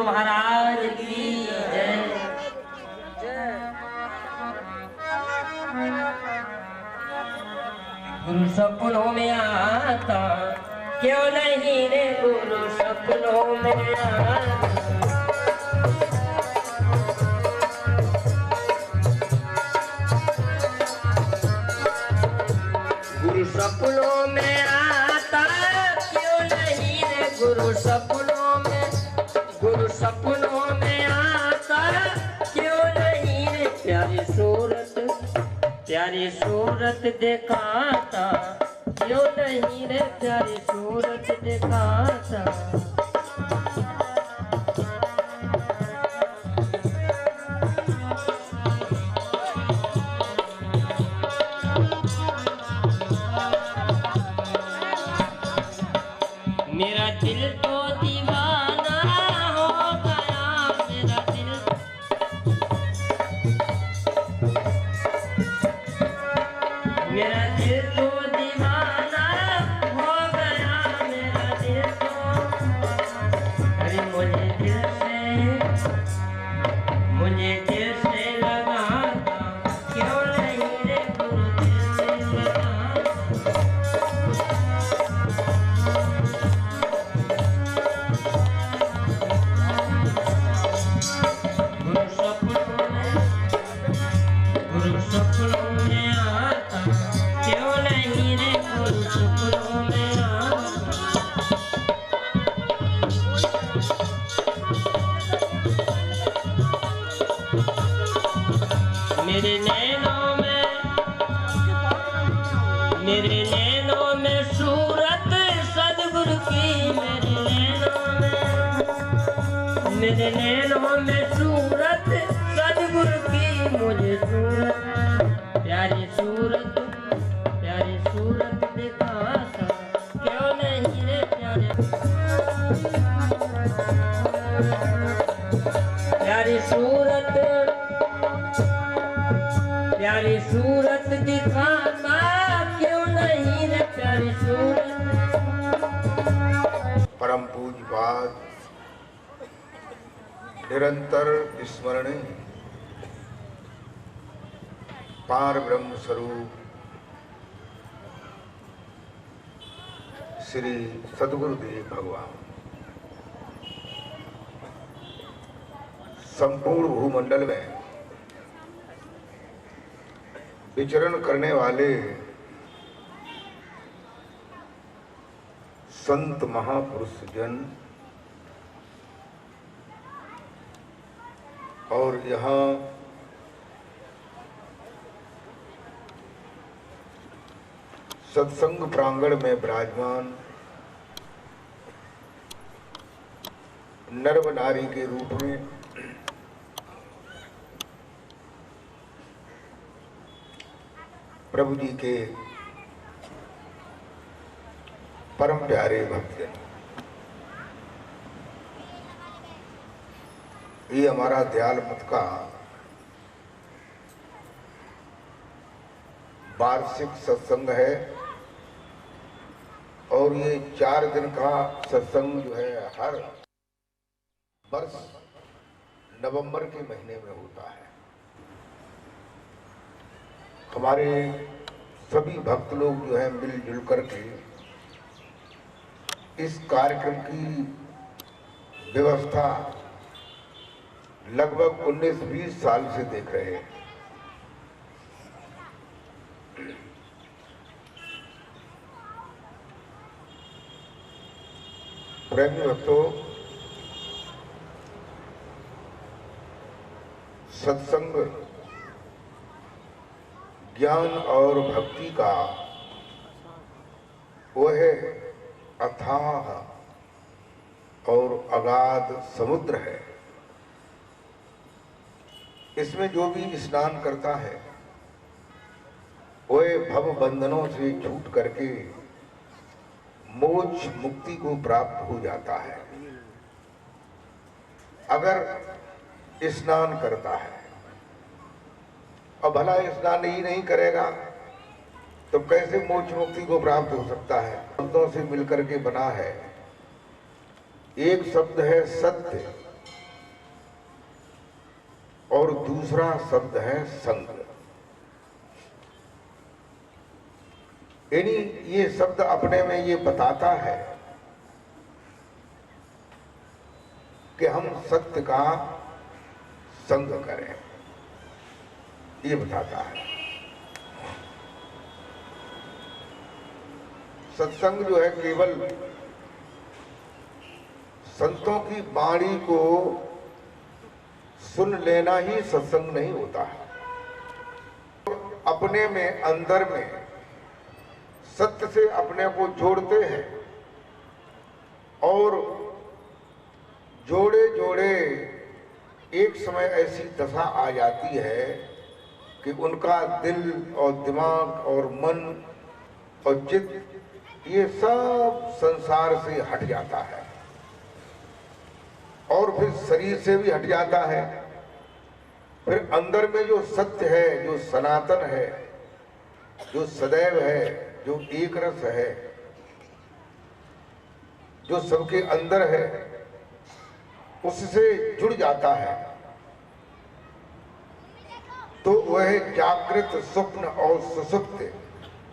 महाराज की जय। गुरु सपनों में आता क्यों नहीं रे, गुरु सपनों में आता। गुरु सपनों में आता क्यों नहीं रे, गुरु सपनों में, गुरु सपनों में आता क्यों नहीं रे। प्यारी सूरत दिखाता क्यों नहीं रे, प्यारी सूरत दिखाता। मेरा दिल तो दीवाना हो गया, मेरा दिल, मेरा दिल तो दीवाना हो गया, मेरा दिल तो। अरे मुझे दिल से लगाता क्यों नहीं रे, गुरु दिल से लगाता। गुरु सपनों में आता क्यों नहीं रे, गुरु सपनों में आता। मेरे नैनों में सूरत सदगुरु की, मेरे नैनों में सूरत सदगुरु की। मुझे सूरत, प्यारी सूरत दिखाता क्यों नहीं रे, प्यारी सूरत दिखाता क्यों नहीं रे, प्यारी सूरत। परम पूज्यपाद निरंतर स्मरणीय पार ब्रह्म स्वरूप श्री सद्गुरुदेव भगवान संपूर्ण भूमंडल में विचरण करने वाले संत महापुरुष जन और यहाँ सत्संग प्रांगण में विराजमान नर व नारी के रूप में प्रभु जी के परम प्यारे भक्तजन, ये हमारा दयाल मत का वार्षिक सत्संग है और ये 4 दिन का सत्संग जो है हर वर्ष नवंबर के महीने में होता है। हमारे सभी भक्त लोग जो है मिलजुल करके इस कार्यक्रम की व्यवस्था लगभग 19-20 साल से देख रहे हैं। प्रेमी भक्तों, सत्संग ज्ञान और भक्ति का वह अथाह और अगाध समुद्र है। इसमें जो भी स्नान करता है वह भव बंधनों से छूट करके मोक्ष मुक्ति को प्राप्त हो जाता है। अगर स्नान करता है और भला स्नान ही नहीं करेगा तो कैसे मोक्ष मुक्ति को प्राप्त हो सकता है। शब्दों से मिलकर के बना है। एक शब्द है सत्य और दूसरा शब्द है संग। यानी ये शब्द अपने में ये बताता है कि हम सत्य का संग करें, ये बताता है। सत्संग जो है केवल संतों की वाणी को सुन लेना ही सत्संग नहीं होता है। अपने में अंदर में सत्य से अपने को जोड़ते हैं और जोड़े जोड़े एक समय ऐसी दशा आ जाती है कि उनका दिल और दिमाग और मन और चित्त ये सब संसार से हट जाता है और फिर शरीर से भी हट जाता है। फिर अंदर में जो सत्य है, जो सनातन है, जो सदैव है, जो एक रस है, जो सबके अंदर है, उससे जुड़ जाता है। तो वह जागृत, स्वप्न और सुषुप्त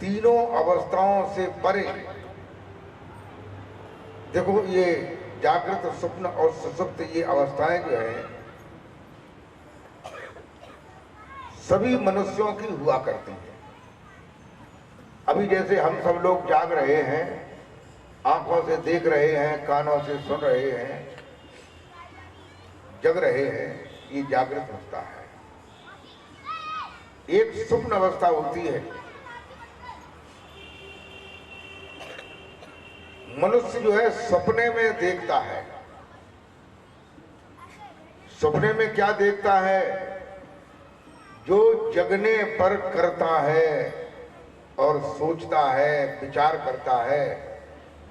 तीनों अवस्थाओं से परे। देखो ये जागृत, स्वप्न और सुषुप्त ये अवस्थाएं जो है सभी मनुष्यों की हुआ करती है। अभी जैसे हम सब लोग जाग रहे हैं, आंखों से देख रहे हैं, कानों से सुन रहे हैं, जग रहे हैं, ये जागृत अवस्था है। एक स्वप्न अवस्था होती है। मनुष्य जो है सपने में देखता है। सपने में क्या देखता है? जो जगने पर करता है और सोचता है, विचार करता है,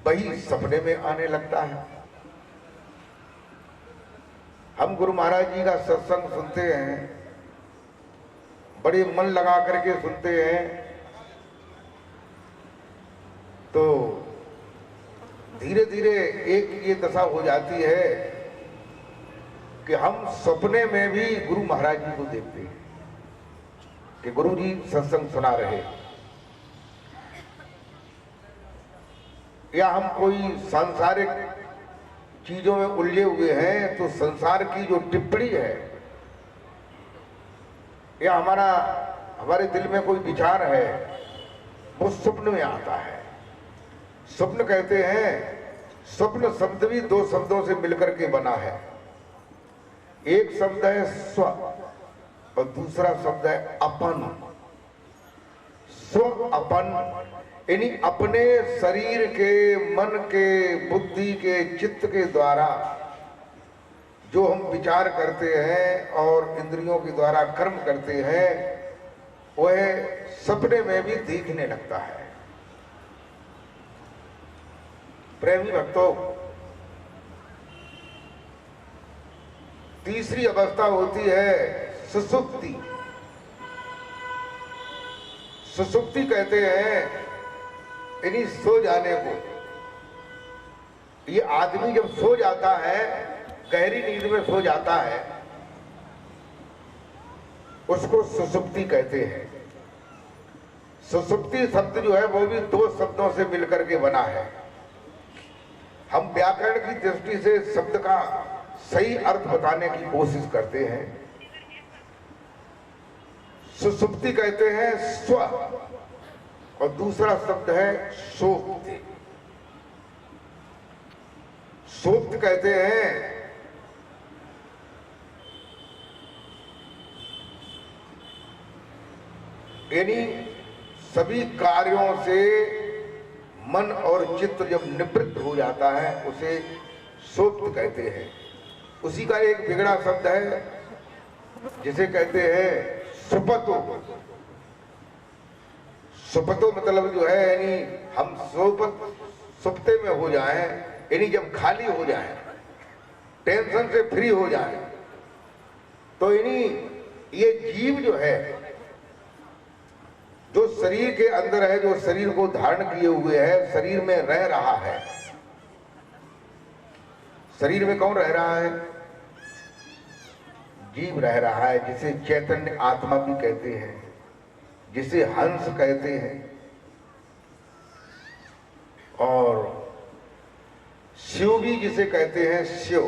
वही सपने में आने लगता है। हम गुरु महाराज जी का सत्संग सुनते हैं, बड़े मन लगा करके सुनते हैं, तो धीरे धीरे एक ये दशा हो जाती है कि हम सपने में भी गुरु महाराज जी को देखते हैं कि गुरु जी सत्संग सुना रहे, या हम कोई सांसारिक चीजों में उलझे हुए हैं तो संसार की जो टिप्पणी है या हमारे दिल में कोई विचार है वो स्वप्न में आता है। स्वप्न कहते हैं, स्वप्न शब्द भी दो शब्दों से मिलकर के बना है। एक शब्द है स्व और दूसरा शब्द है अपन। स्व अपन यानी अपने शरीर के, मन के, बुद्धि के, चित्त के द्वारा जो हम विचार करते हैं और इंद्रियों के द्वारा कर्म करते हैं वह सपने में भी दिखने लगता है। प्रेमी भक्तों, तीसरी अवस्था होती है सुषुप्ति। सुषुप्ति कहते हैं यानी सो जाने को। ये आदमी जब सो जाता है, गहरी नींद में सो जाता है, उसको सुषुप्ति कहते हैं। सुषुप्ति शब्द जो है वो भी दो शब्दों से मिलकर के बना है। हम व्याकरण की दृष्टि से शब्द का सही अर्थ बताने की कोशिश करते हैं। सुषुप्ति कहते हैं स्व और दूसरा शब्द है सोप्त। सोप्त कहते हैं यानी सभी कार्यों से मन और चित्त जब निवृत्त हो जाता है उसे सोप्त कहते हैं। उसी का एक बिगड़ा शब्द है जिसे कहते हैं सुपतो। सुपतो मतलब जो है यानी हम सुपते में हो जाएं, यानी जब खाली हो जाएं, टेंशन से फ्री हो जाएं, तो यानी ये जीव जो है जो शरीर के अंदर है, जो शरीर को धारण किए हुए है, शरीर में रह रहा है। शरीर में कौन रह रहा है? जीव रह रहा है, जिसे चैतन्य आत्मा भी कहते हैं, जिसे हंस कहते हैं, और शिव भी जिसे कहते हैं शिव।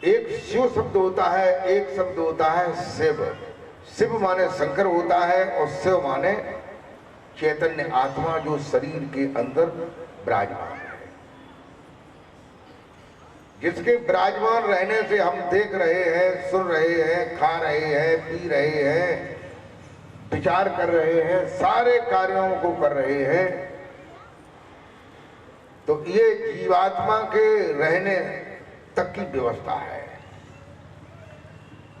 एक शिव शब्द होता है, एक शब्द होता है शिव। शिव माने शंकर होता है और शिव माने चैतन्य आत्मा जो शरीर के अंदर विराजमान है, जिसके विराजमान रहने से हम देख रहे हैं, सुन रहे हैं, खा रहे हैं, पी रहे हैं, विचार कर रहे हैं, सारे कार्यों को कर रहे हैं। तो ये जीवात्मा के रहने तक की व्यवस्था है।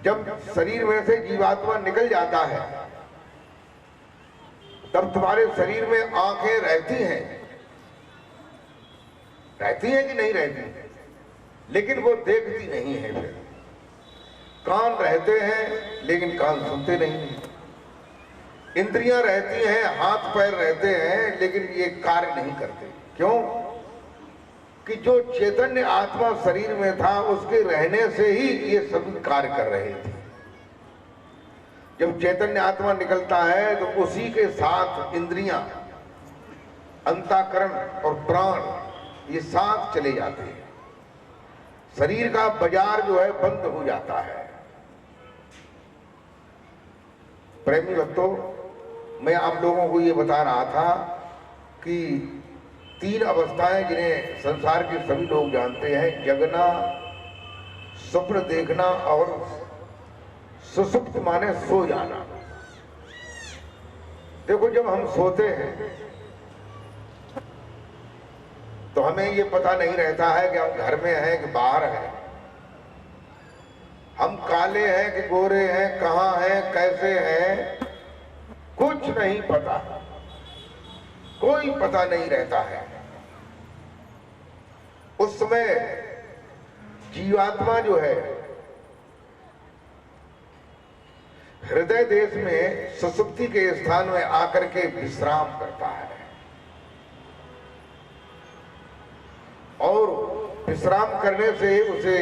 जब शरीर में से जीवात्मा निकल जाता है तब तुम्हारे शरीर में आंखें रहती हैं कि नहीं रहती, लेकिन वो देखती नहीं है। फिर कान रहते हैं लेकिन कान सुनते नहीं हैं। इंद्रियां रहती हैं, हाथ पैर रहते हैं, लेकिन ये कार्य नहीं करते। क्यों? कि जो चैतन्य आत्मा शरीर में था उसके रहने से ही ये सभी कार्य कर रहे थे। जब चैतन्य आत्मा निकलता है तो उसी के साथ इंद्रियां, अंतःकरण और प्राण ये साथ चले जाते हैं। शरीर का बाजार जो है बंद हो जाता है। प्रेमी भक्तों, मैं आप लोगों को ये बता रहा था कि 3 अवस्थाएं जिन्हें संसार के सभी लोग जानते हैं, जगना, स्वप्न देखना और सुषुप्त माने सो जाना। देखो, जब हम सोते हैं तो हमें ये पता नहीं रहता है कि हम घर में हैं कि बाहर हैं, हम काले हैं कि गोरे हैं, कहाँ हैं, कैसे हैं, कुछ नहीं पता, कोई पता नहीं रहता है। उस समय जीवात्मा जो है हृदय देश में सुषुप्ति के स्थान में आकर के विश्राम करता है, और विश्राम करने से उसे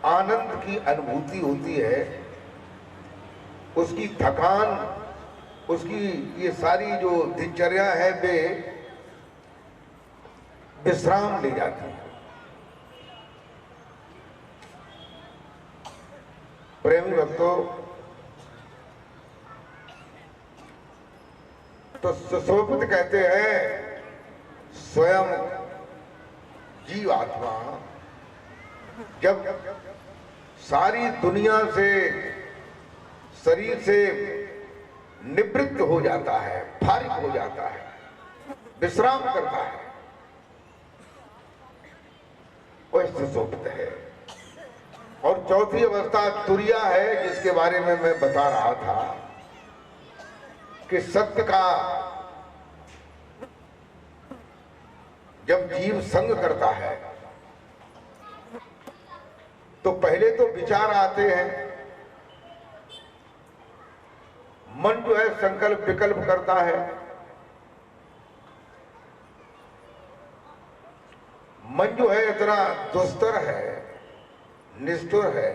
आनंद की अनुभूति होती है। उसकी थकान, उसकी ये सारी जो दिनचर्या है वे विश्राम ले जाती है। प्रेमी भक्तों, तो सुषुप्त कहते हैं स्वयं जीवात्मा जब सारी दुनिया से, शरीर से निवृत्त हो जाता है, फारिग हो जाता है, विश्राम करता है, वह सुषुप्त है। और चौथी अवस्था तुरिया है, जिसके बारे में मैं बता रहा था कि सत्य का जब जीव संग करता है तो पहले तो विचार आते हैं, मन जो है संकल्प विकल्प करता है, मन जो है इतना दुस्तर है, निष्ठुर है,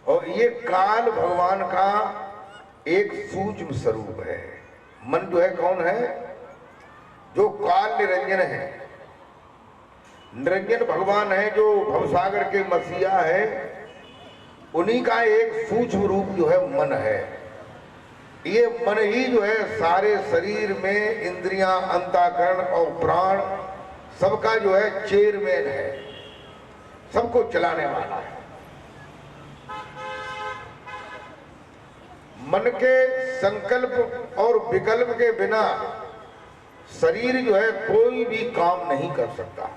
और ये काल भगवान का एक सूक्ष्म स्वरूप है। मन जो है कौन है? जो काल निरंजन है, निरंजन भगवान है, जो भवसागर के मसीहा है, उन्हीं का एक सूक्ष्म रूप जो है मन है। ये मन ही जो है सारे शरीर में इंद्रियां, अंतःकरण और प्राण सबका जो है चेयरमैन है, सबको चलाने वाला है। मन के संकल्प और विकल्प के बिना शरीर जो है कोई भी काम नहीं कर सकता।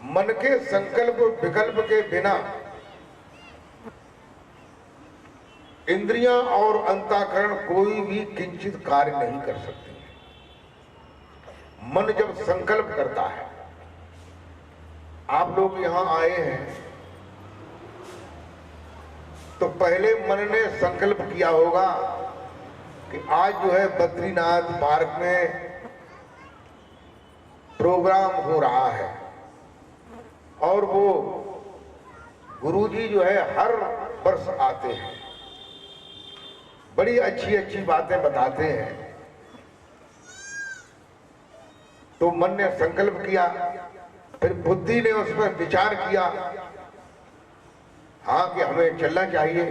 मन के संकल्प विकल्प के बिना इंद्रियां और अंतःकरण कोई भी किंचित कार्य नहीं कर सकती। मन जब संकल्प करता है, आप लोग यहां आए हैं तो पहले मन ने संकल्प किया होगा कि आज जो है बद्रीनाथ पार्क में प्रोग्राम हो रहा है और वो गुरुजी जो है हर वर्ष आते हैं, बड़ी अच्छी अच्छी बातें बताते हैं। तो मन ने संकल्प किया, फिर बुद्धि ने उस पर विचार किया, हाँ कि हमें चलना चाहिए।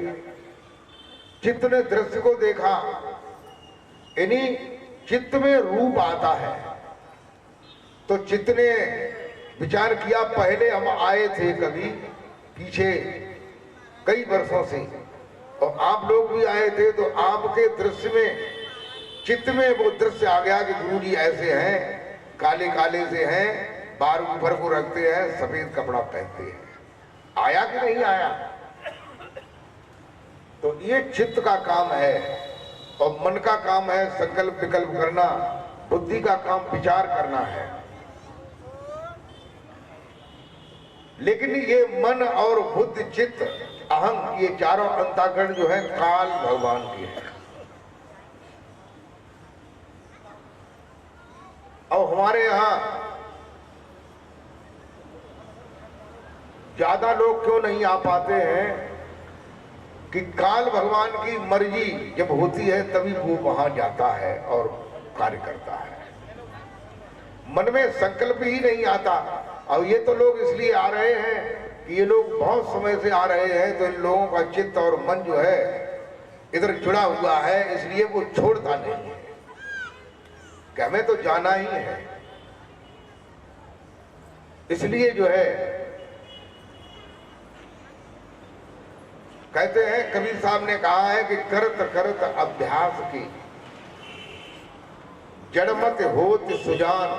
चित्त ने दृश्य को देखा, इन्हीं चित्त में रूप आता है। तो चित्त ने विचार किया, पहले हम आए थे कभी पीछे कई वर्षों से, और आप लोग भी आए थे, तो आपके दृश्य में चित्त में वो दृश्य आ गया कि गुरु जी ऐसे हैं, काले काले से हैं, बार ऊपर को रखते हैं, सफेद कपड़ा पहनते हैं। आया कि नहीं आया? तो ये चित्त का काम है और मन का काम है संकल्प विकल्प करना, बुद्धि का काम विचार करना है। लेकिन ये मन और बुद्धि चित्त अहम, ये चारों अंतःकरण जो है काल भगवान की है। और हमारे यहां ज्यादा लोग क्यों नहीं आ पाते हैं कि काल भगवान की मर्जी जब होती है तभी वो वहां जाता है और कार्य करता है। मन में संकल्प ही नहीं आता। और ये तो लोग इसलिए आ रहे हैं कि ये लोग बहुत समय से आ रहे हैं, तो इन लोगों का चित्त और मन जो है इधर जुड़ा हुआ है, इसलिए वो छोड़ता नहीं है कि हमें तो जाना ही है। इसलिए जो है कहते हैं, कबीर साहब ने कहा है कि करत करत अभ्यास की जड़मत होत सुजान,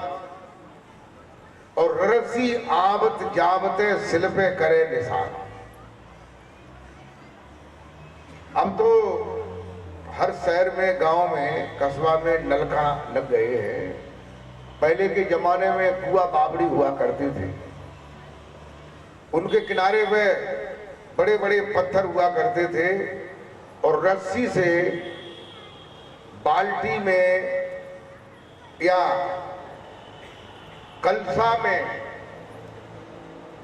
और रसी आवत जावते सिल पे करे निशान। अब तो हर शहर में, गांव में, कस्बा में नलका लग गए हैं। पहले के जमाने में कुआं बावड़ी हुआ करते थे, उनके किनारे में बड़े बड़े पत्थर हुआ करते थे, और रस्सी से बाल्टी में या कलसा में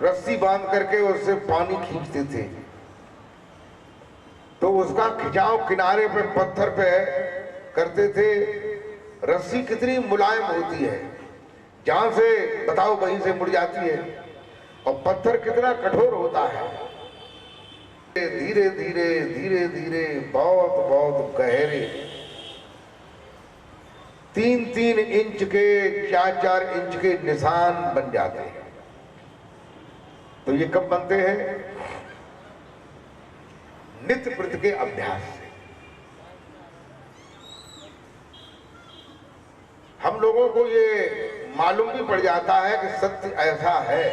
रस्सी बांध करके उससे पानी खींचते थे। तो उसका खिंचाव किनारे पे पत्थर पे करते थे। रस्सी कितनी मुलायम होती है, जहां से बताओ वहीं से मुड़ जाती है, और पत्थर कितना कठोर होता है। धीरे धीरे धीरे धीरे बहुत बहुत गहरे 3-3 इंच के, 4-4 इंच के निशान बन जाते हैं। तो ये कब बनते हैं? नित्य प्रति के अभ्यास से। हम लोगों को ये मालूम भी पड़ जाता है कि सत्य ऐसा है,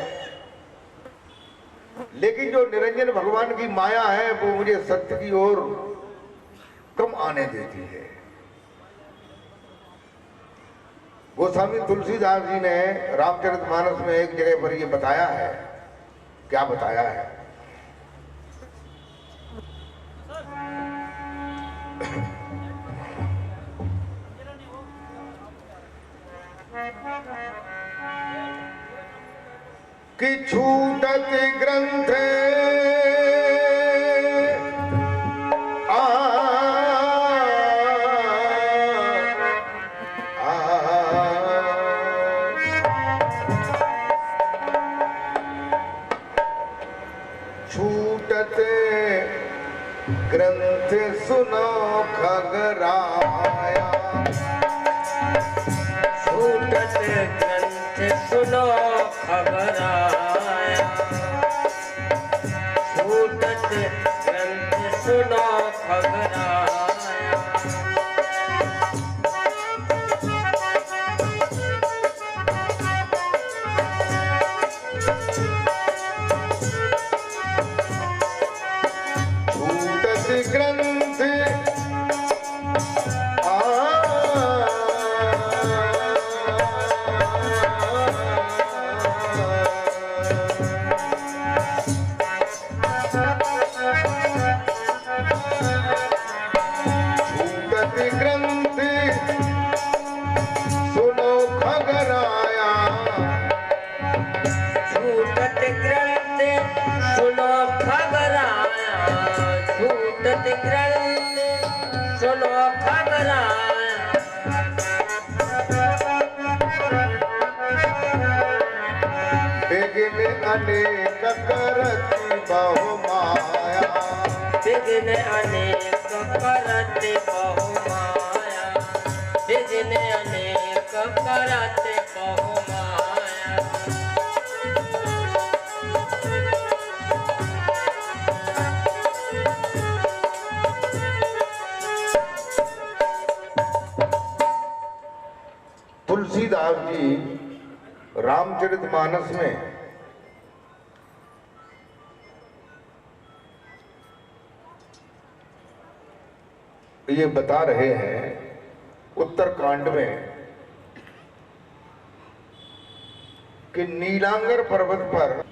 लेकिन जो निरंजन भगवान की माया है वो मुझे सत्य की ओर कम आने देती है। गोस्वामी तुलसीदास जी ने रामचरितमानस में एक जगह पर ये बताया है। क्या बताया है? कि छूटत ग्रंथ छूटत ग्रंथ सुनो खगराया, छूटत ग्रंथ सुनो खगराया, छूटत ग्रंथ सुनो खगराया। छूटत ग्रंथ अनेक करती बहु माया, विघ्न अनेक करते बहु माया, विघ्न अनेक करते बहु माया। तुलसीदास जी रामचरितमानस में ये बता रहे हैं उत्तरकांड में कि नीलांगर पर्वत पर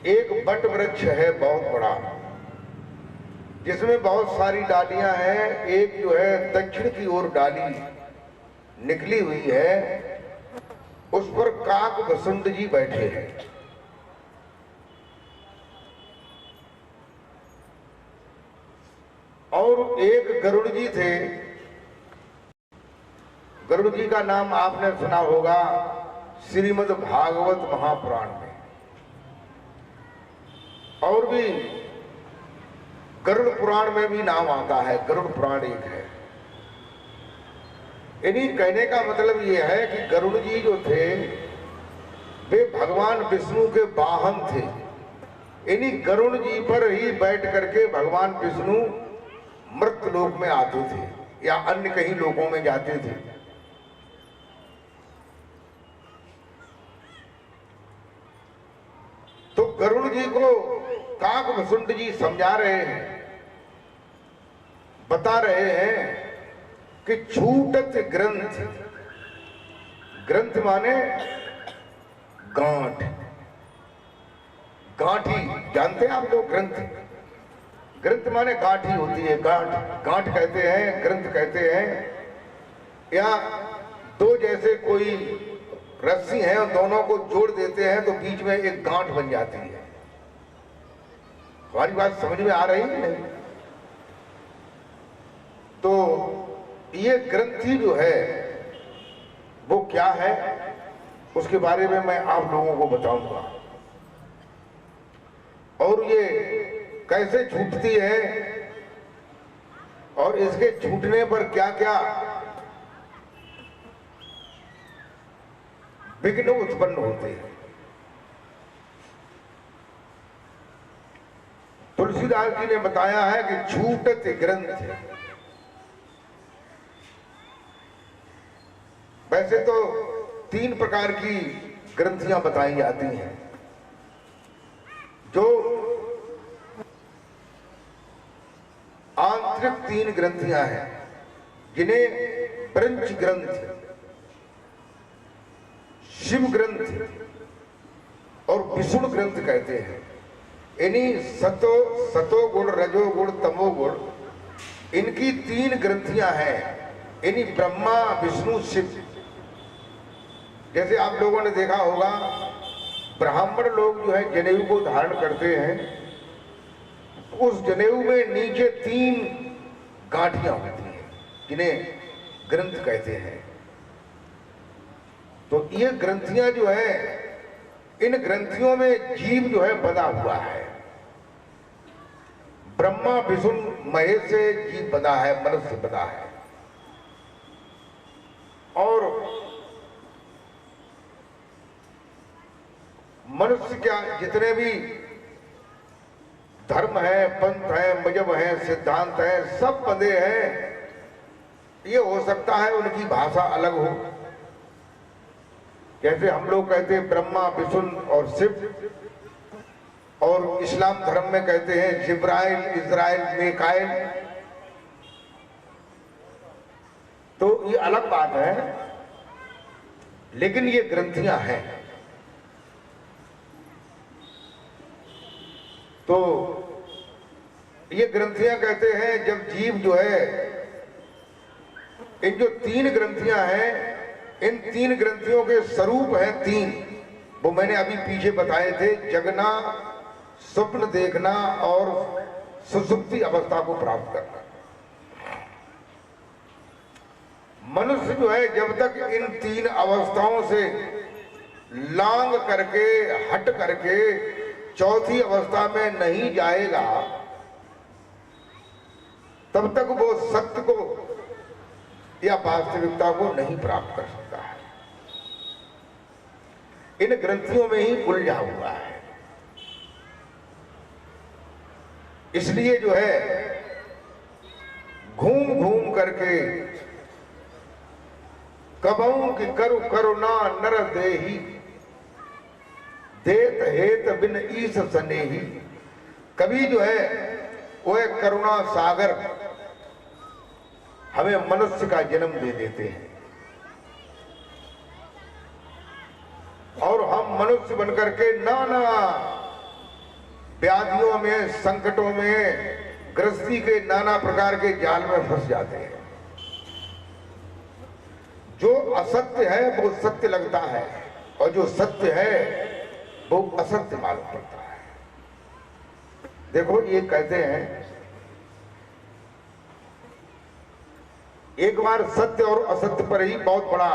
एक बट वृक्ष है बहुत बड़ा, जिसमें बहुत सारी डालियां हैं। एक जो है दक्षिण की ओर डाली निकली हुई है, उस पर काक वसुंत जी बैठे हैं। और एक गरुड़ जी थे। गरुड़ जी का नाम आपने सुना होगा श्रीमद् भागवत महापुराण में, और भी गरुड़ पुराण में भी नाम आता है। गरुड़ पुराण एक है। इन्हीं कहने का मतलब ये है कि गरुड़ जी जो थे वे भगवान विष्णु के वाहन थे। इन्हीं गरुड़ जी पर ही बैठ करके भगवान विष्णु मृत लोक में आते थे या अन्य कहीं लोकों में जाते थे। तो गरुड़ जी को काक वसुंत जी समझा रहे हैं, बता रहे हैं कि छूटत ग्रंथ, ग्रंथ माने गांठ, गांठी, जानते हैं आप लोग ग्रंथ? ग्रंथ माने गांठी होती है, गांठ, गांठ कहते हैं, ग्रंथ कहते हैं। या दो जैसे कोई रस्सी है और दोनों को जोड़ देते हैं तो बीच में एक गांठ बन जाती है। हमारी बात समझ में आ रही है नहीं? तो ये ग्रंथि जो है वो क्या है, उसके बारे में मैं आप लोगों को बताऊंगा। और ये कैसे छूटती है और इसके छूटने पर क्या क्या विघ्न उत्पन्न होते हैं। तुलसीदास जी ने बताया है कि छूटत ग्रंथ। वैसे तो 3 प्रकार की ग्रंथियां बताई जाती हैं। जो आंतरिक 3 ग्रंथियां हैं, जिन्हें ब्रंच ग्रंथ, शिव ग्रंथ और विष्णु ग्रंथ कहते हैं। इन्हीं सतो गुण, रजो गुण, तमो गुण, इनकी 3 ग्रंथियां हैं। इन्हीं ब्रह्मा, विष्णु, शिव। जैसे आप लोगों ने देखा होगा ब्राह्मण लोग जो है जनेऊ को धारण करते हैं, उस जनेऊ में नीचे 3 गांठियां होती हैं, जिन्हें ग्रंथ कहते हैं। तो ये ग्रंथियां जो है, इन ग्रंथियों में जीव जो है बंधा हुआ है। ब्रह्मा, विष्णु, महेश से जीव बंधा है, मनुष्य बंधा है। और मनुष्य क्या, जितने भी धर्म है, पंथ है, मजहब है, सिद्धांत है, सब बंधे हैं। ये हो सकता है उनकी भाषा अलग हो। जैसे हम लोग कहते हैं ब्रह्मा, विष्णु और शिव, और इस्लाम धर्म में कहते हैं जिब्राइल, इज़राइल, मीकाइल। तो ये अलग बात है, लेकिन ये ग्रंथियां हैं। तो ये ग्रंथियां कहते हैं जब जीव जो है, इन जो 3 ग्रंथियां हैं, इन 3 ग्रंथियों के स्वरूप हैं 3। वो मैंने अभी पीछे बताए थे, जगना, स्वप्न देखना और सुषुप्ति अवस्था को प्राप्त करना। मनुष्य जो है जब तक इन तीन अवस्थाओं से लांग करके हट करके चौथी अवस्था में नहीं जाएगा, तब तक वो सत्य को या वास्तविकता को नहीं प्राप्त कर सकता है। इन ग्रंथियों में ही उलझा हुआ है। इसलिए जो है घूम घूम करके कबहू की करु करुणा नर देही, देत हेत बिन ईस सनेही। कभी जो है वो एक करुणा सागर हमें मनुष्य का जन्म दे देते हैं और हम मनुष्य बनकर के नाना व्याधियों में, संकटों में, गृहस्थी के नाना प्रकार के जाल में फंस जाते हैं। जो असत्य है वो सत्य लगता है और जो सत्य है वो असत्य मालूम पड़ता है। देखो ये कहते हैं एक बार सत्य और असत्य पर ही बहुत बड़ा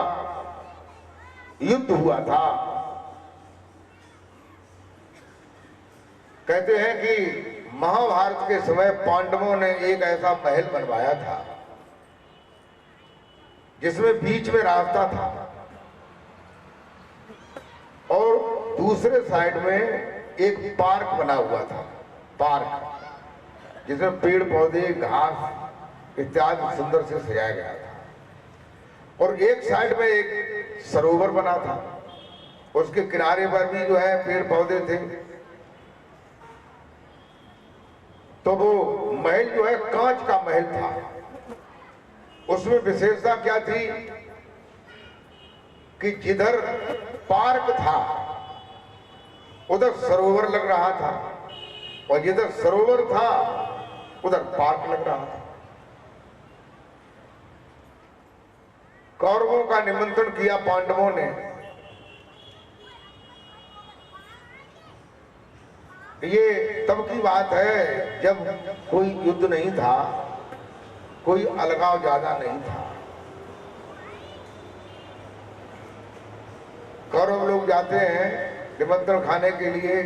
युद्ध हुआ था। कहते हैं कि महाभारत के समय पांडवों ने एक ऐसा महल बनवाया था जिसमें बीच में रास्ता था और दूसरे साइड में एक पार्क बना हुआ था, पार्क जिसमें पेड़ पौधे घास इत्यादि सुंदर से सजाया गया था और एक साइड में एक सरोवर बना था, उसके किनारे पर भी जो है पेड़ पौधे थे। तो वो महल जो है कांच का महल था। उसमें विशेषता क्या थी कि जिधर पार्क था उधर सरोवर लग रहा था और जिधर सरोवर था उधर पार्क लग रहा था। कौरवों का निमंत्रण किया पांडवों ने। ये तब की बात है जब कोई युद्ध नहीं था, कोई अलगाव ज्यादा नहीं था। कौरव लोग जाते हैं निमंत्रण खाने के लिए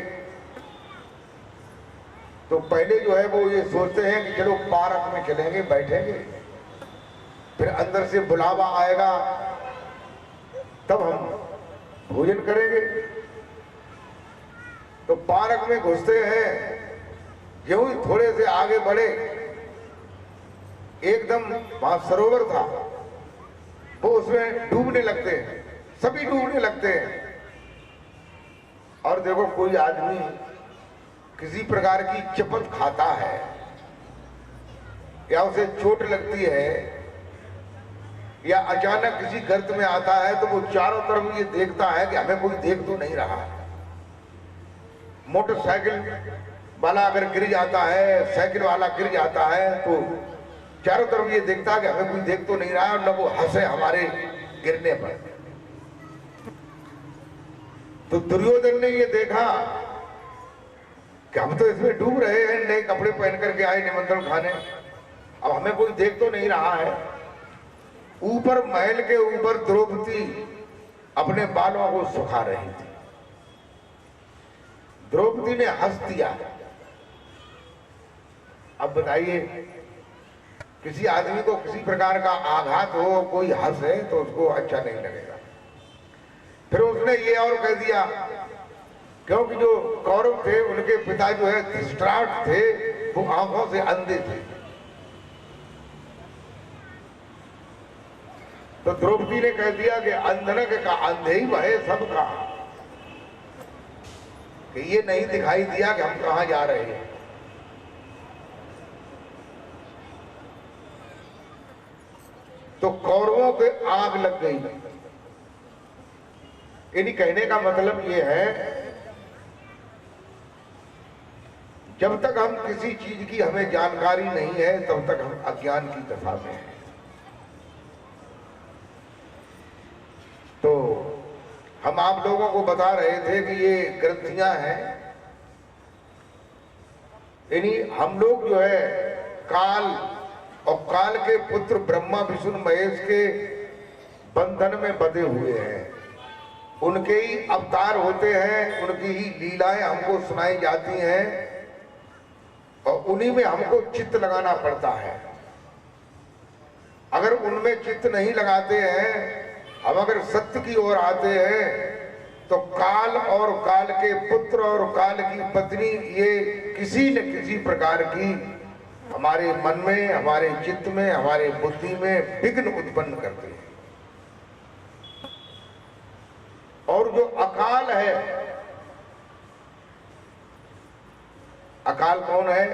तो पहले जो है वो ये सोचते हैं कि चलो पार्क में चलेंगे, बैठेंगे, फिर अंदर से बुलावा आएगा तब हम भोजन करेंगे। तो पार्क में घुसते हैं, यूं ही थोड़े से आगे बढ़े एकदम वहां सरोवर था, वो उसमें डूबने लगते हैं, सभी डूबने लगते हैं। और देखो कोई आदमी किसी प्रकार की चपत खाता है या उसे चोट लगती है या अचानक किसी गर्त में आता है तो वो चारों तरफ ये देखता है कि हमें कोई देख तो नहीं रहा है। मोटरसाइकिल वाला अगर गिर जाता है, साइकिल वाला गिर जाता है तो चारों तरफ ये देखता है कि हमें कोई देख तो नहीं रहा है और न वो हंसे हमारे गिरने पर। तो दुर्योधन ने ये देखा कि हम तो इसमें डूब रहे हैं, नए कपड़े पहन करके आए निमंत्रण खाने, अब हमें कोई देख तो नहीं रहा है। ऊपर महल के ऊपर द्रौपदी अपने बालों को सुखा रही थी। द्रौपदी ने हंस दिया। अब बताइए किसी आदमी को किसी प्रकार का आघात हो, कोई हंसे तो उसको अच्छा नहीं लगेगा। फिर उसने ये और कह दिया क्योंकि जो कौरव थे उनके पिता जो है धृतराष्ट्र थे, वो आंखों से अंधे थे। तो द्रौपदी ने कह दिया कि अंधनक का अंधे ही वहे सबका, कि ये नहीं दिखाई दिया कि हम कहां जा रहे हैं। तो कौरवों पे आग लग गई। यानी कहने का मतलब ये है जब तक हम किसी चीज की हमें जानकारी नहीं है तब तक हम अज्ञान की दशा में हैं। तो हम आप लोगों को बता रहे थे कि ये ग्रंथियां हैं, यानी हम लोग जो है काल और काल के पुत्र ब्रह्मा विष्णु महेश के बंधन में बंधे हुए हैं, उनके ही अवतार होते हैं, उनकी ही लीलाएं हमको सुनाई जाती हैं और उन्हीं में हमको चित्त लगाना पड़ता है। अगर उनमें चित्त नहीं लगाते हैं, हम अगर सत्य की ओर आते हैं तो काल और काल के पुत्र और काल की पत्नी ये किसी न किसी प्रकार की हमारे मन में, हमारे चित्त में, हमारे बुद्धि में विघ्न उत्पन्न करते हैं। और जो अकाल है, अकाल कौन है?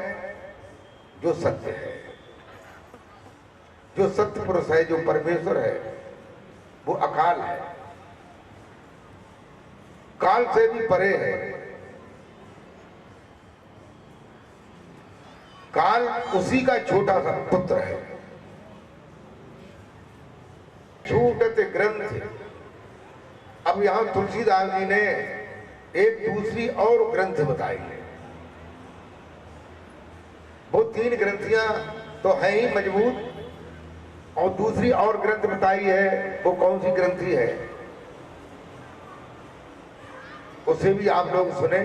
जो सत्य है, जो सत्य पुरुष है, जो परमेश्वर है, वो अकाल है, काल से भी परे है। काल उसी का छोटा सा पुत्र है। छूटत ग्रंथ। अब यहां तुलसीदास जी ने एक दूसरी और ग्रंथ बताई है। वो 3 ग्रंथियां तो हैं ही मजबूत, और दूसरी और ग्रंथ बताई है। वो कौन सी ग्रंथि है उसे भी आप लोग सुने।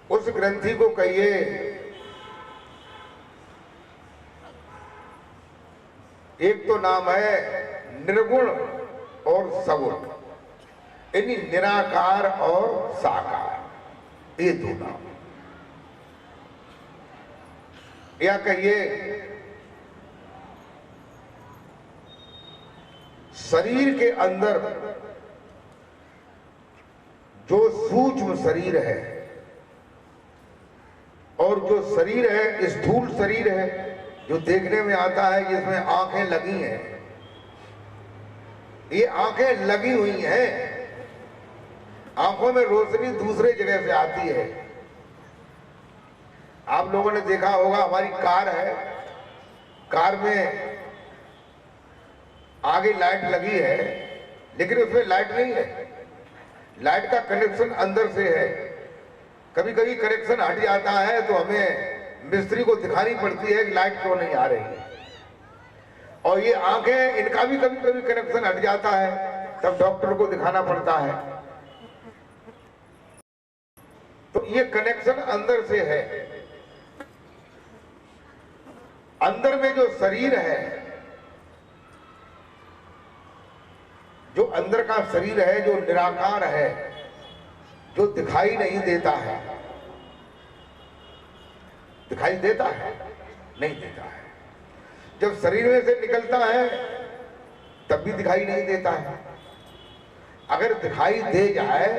उस ग्रंथि को कहिए एक तो नाम है निर्गुण और सगुण, यानी निराकार और साकार, ये 2 नाम। या कहिए शरीर के अंदर जो सूक्ष्म शरीर है और जो शरीर है स्थूल शरीर है, जो देखने में आता है, जिसमें आंखें लगी हैं, ये आंखें लगी हुई हैं, आंखों में रोशनी दूसरे जगह से आती है। आप लोगों ने देखा होगा, हमारी कार है, कार में आगे लाइट लगी है, लेकिन उसमें लाइट नहीं है, लाइट का कनेक्शन अंदर से है। कभी कभी कनेक्शन हट जाता है तो हमें मिस्त्री को दिखानी पड़ती है कि लाइट क्यों नहीं आ रही है। और ये आंखें, इनका भी कभी कभी कनेक्शन हट जाता है, तब डॉक्टर को दिखाना पड़ता है। तो ये कनेक्शन अंदर से है। अंदर में जो शरीर है, जो अंदर का शरीर है, जो निराकार है, जो दिखाई नहीं देता है। दिखाई देता है? नहीं देता है। जब शरीर में से निकलता है तब भी दिखाई नहीं देता है। अगर दिखाई दे जाए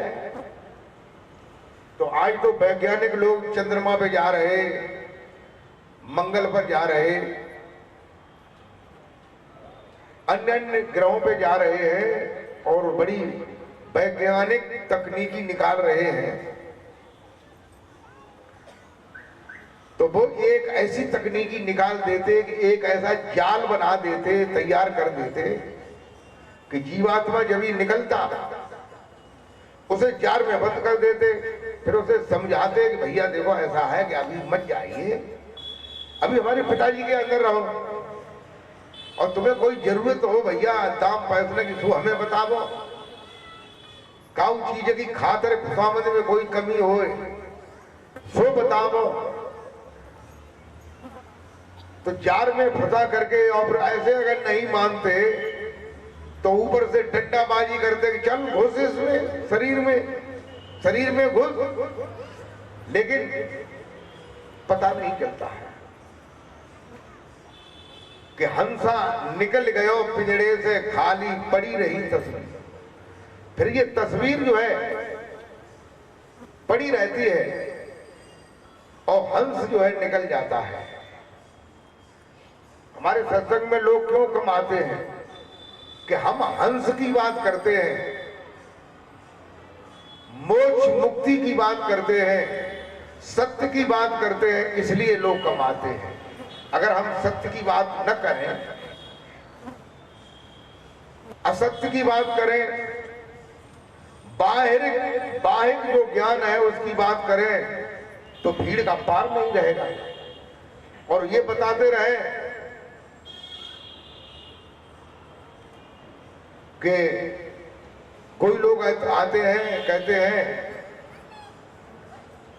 तो आज तो वैज्ञानिक लोग चंद्रमा पे जा रहे, मंगल पर जा रहे, अन्य अन्य ग्रहों पे जा रहे हैं और बड़ी वैज्ञानिक तकनीकी निकाल रहे हैं। तो वो एक ऐसी तकनीकी निकाल देते कि एक ऐसा जाल बना देते, तैयार कर देते कि जीवात्मा जब ही निकलता उसे जार में बंद कर देते, फिर उसे समझाते कि भैया देखो ऐसा है कि अभी मत जाइए, अभी हमारे पिताजी के अंदर रहो, और तुम्हें कोई जरूरत हो भैया दाम पैसने की सो हमें बताओ, काउ चीज की खातर खुशामद में कोई कमी हो सो बताओ। तो जार में फंसा करके और ऐसे अगर नहीं मानते तो ऊपर से डंडाबाजी करते कि चल घुस इसमें, शरीर में घुस, लेकिन पता नहीं चलता है कि हंसा निकल गयो पिंजड़े से, खाली पड़ी रही तस्वीर। फिर ये तस्वीर जो है पड़ी रहती है और हंस जो है निकल जाता है। हमारे सत्संग में लोग क्यों कम आते हैं कि हम हंस की बात करते हैं, मोक्ष मुक्ति की बात करते हैं, सत्य की बात करते हैं, इसलिए लोग कम आते हैं। अगर हम सत्य की बात न करें, असत्य की बात करें, बाहिर जो ज्ञान है उसकी बात करें, तो भीड़ का पार नहीं रहेगा। और ये बताते रहे कि कोई लोग आते हैं, कहते हैं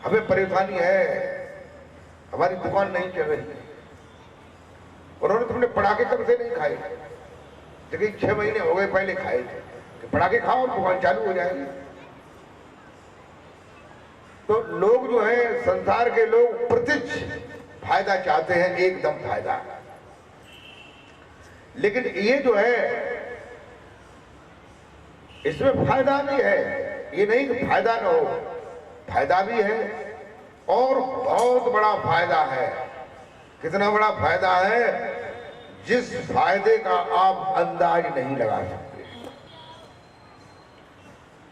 हमें परेशानी है, हमारी दुकान नहीं चल रही। उन्होंने तुमने पटाखे कब से नहीं खाए? लेकिन 6 महीने हो गए पहले खाए थे कि पटाखे खाओ दुकान चालू हो जाएगी। तो लोग जो है, संसार के लोग प्रत्यक्ष फायदा चाहते हैं, एकदम फायदा। लेकिन ये जो है इसमें फायदा भी है, ये नहीं कि फायदा ना हो, फायदा भी है और बहुत बड़ा फायदा है। कितना बड़ा फायदा है, जिस फायदे का आप अंदाज नहीं लगा सकते।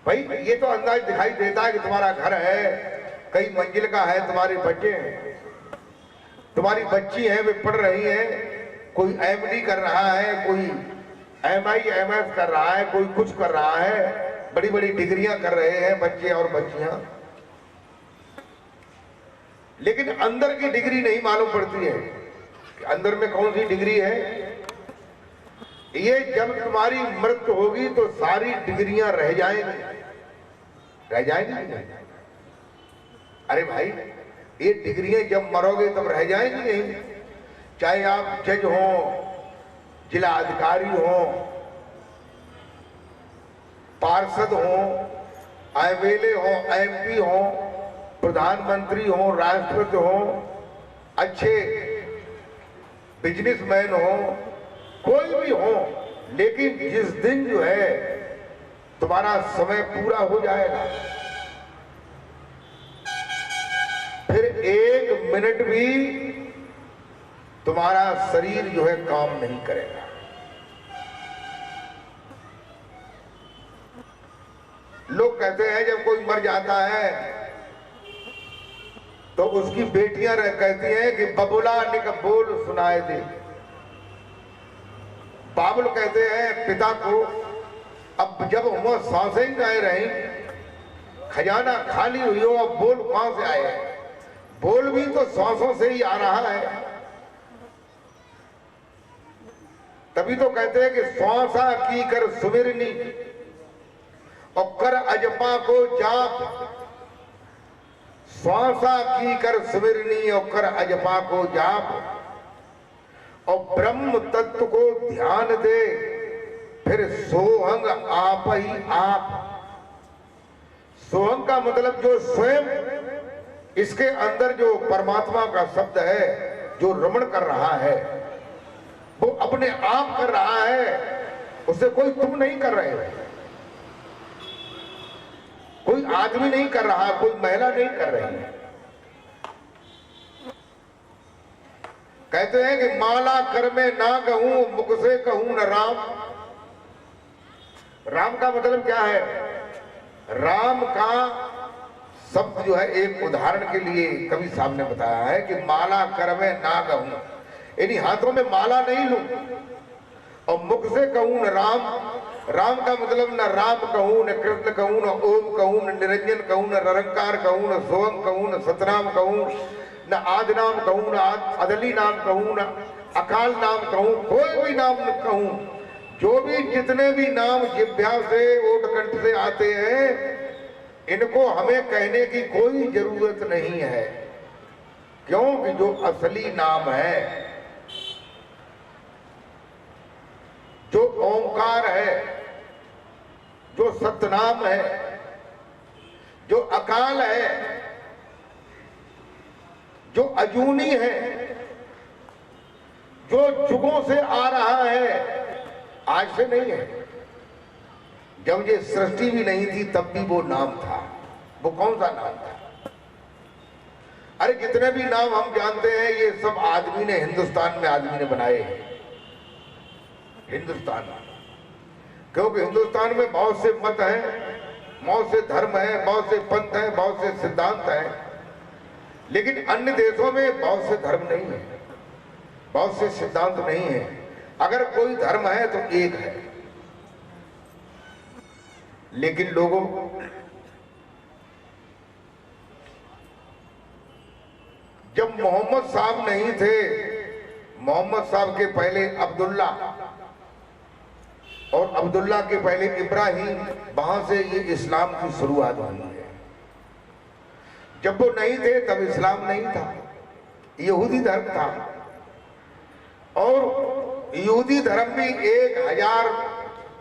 भाई ये तो अंदाज दिखाई देता है कि तुम्हारा घर है, कई मंजिल का है, तुम्हारे बच्चे हैं, तुम्हारी बच्ची है, वे पढ़ रही है, कोई एमडी कर रहा है, कोई एमआई एमएस कर रहा है, कोई कुछ कर रहा है, बड़ी बड़ी डिग्रियां कर रहे हैं बच्चे और बच्चियां। लेकिन अंदर की डिग्री नहीं मालूम पड़ती है कि अंदर में कौन सी डिग्री है। ये जब तुम्हारी मृत्यु होगी तो सारी डिग्रियां रह जाएंगी, रह जाएंगी नहीं? अरे भाई ये डिग्रियां जब मरोगे तब रह जाएंगी नहीं। चाहे आप जज हो, जिला अधिकारी हो, पार्षद हो, एमएलए हो, एमपी हो, प्रधानमंत्री हो, राष्ट्रपति हो, अच्छे बिजनेसमैन हो, कोई भी हो, लेकिन जिस दिन जो है तुम्हारा समय पूरा हो जाएगा, फिर 1 मिनट भी तुम्हारा शरीर जो है काम नहीं करेगा। लोग कहते हैं जब कोई मर जाता है तो उसकी बेटियां कहती हैं कि बबुला निक बोल सुनाए दे। बाबुल कहते हैं पिता को, अब जब वो सांसें गाए रही, खजाना खाली हुई हो, अब बोल कहां से आए? बोल भी तो सांसों से ही आ रहा है। तभी तो कहते हैं कि श्वासा की कर सुमिरनी और कर अजपा को जाप, श्वासा की कर सुमिरनी और कर अजपा को जाप, और ब्रह्म तत्व को ध्यान दे, फिर सोहंग आप ही आप। सोहंग का मतलब जो स्वयं, इसके अंदर जो परमात्मा का शब्द है, जो रमण कर रहा है, वो अपने आप कर रहा है, उसे कोई तुम नहीं कर रहे हो, कोई आदमी नहीं कर रहा, कोई महिला नहीं कर रही है। कहते हैं कि माला कर में ना कहूं, मुख से कहूं न राम। राम का मतलब क्या है? राम का शब्द जो है, एक उदाहरण के लिए कवि साहब ने बताया है कि माला कर में ना कहूं, यानी हाथों में माला नहीं लूं, और मुख से कहूं न राम। राम का मतलब न राम कहूं, न कृष्ण कहूं, न ओम कहूं, न निरंजन कहूं, न निरंकार कहूं, न सोहम कहूं, न सतनाम कहूं, न आद नाम कहूं, न अदली नाम कहूं, न अकाल नाम कहूं, कोई भी नाम न कहूं। जो भी जितने भी नाम जिह्वा से, ओठकंठ से आते हैं, इनको हमें कहने की कोई जरूरत नहीं है, क्योंकि जो असली नाम है, जो ओंकार है, जो सतनाम है, जो अकाल है, जो अजूनी है, जो जुगों से आ रहा है, आज से नहीं है। जब ये सृष्टि भी नहीं थी तब भी वो नाम था। वो कौन सा नाम था? अरे जितने भी नाम हम जानते हैं, ये सब आदमी ने, हिंदुस्तान में आदमी ने बनाए हैं। हिंदुस्तान में, क्योंकि हिंदुस्तान में बहुत से मत हैं, बहुत से धर्म हैं, बहुत से पंथ हैं, बहुत से सिद्धांत हैं, लेकिन अन्य देशों में बहुत से धर्म नहीं है, बहुत से सिद्धांत नहीं है। अगर कोई धर्म है तो एक है, लेकिन लोगों जब मोहम्मद साहब नहीं थे, मोहम्मद साहब के पहले अब्दुल्ला और अब्दुल्ला के पहले इब्राहिम, वहां से ये इस्लाम की शुरुआत हुई है। जब वो नहीं थे तब इस्लाम नहीं था, यहूदी धर्म था। और यहूदी धर्म भी 1000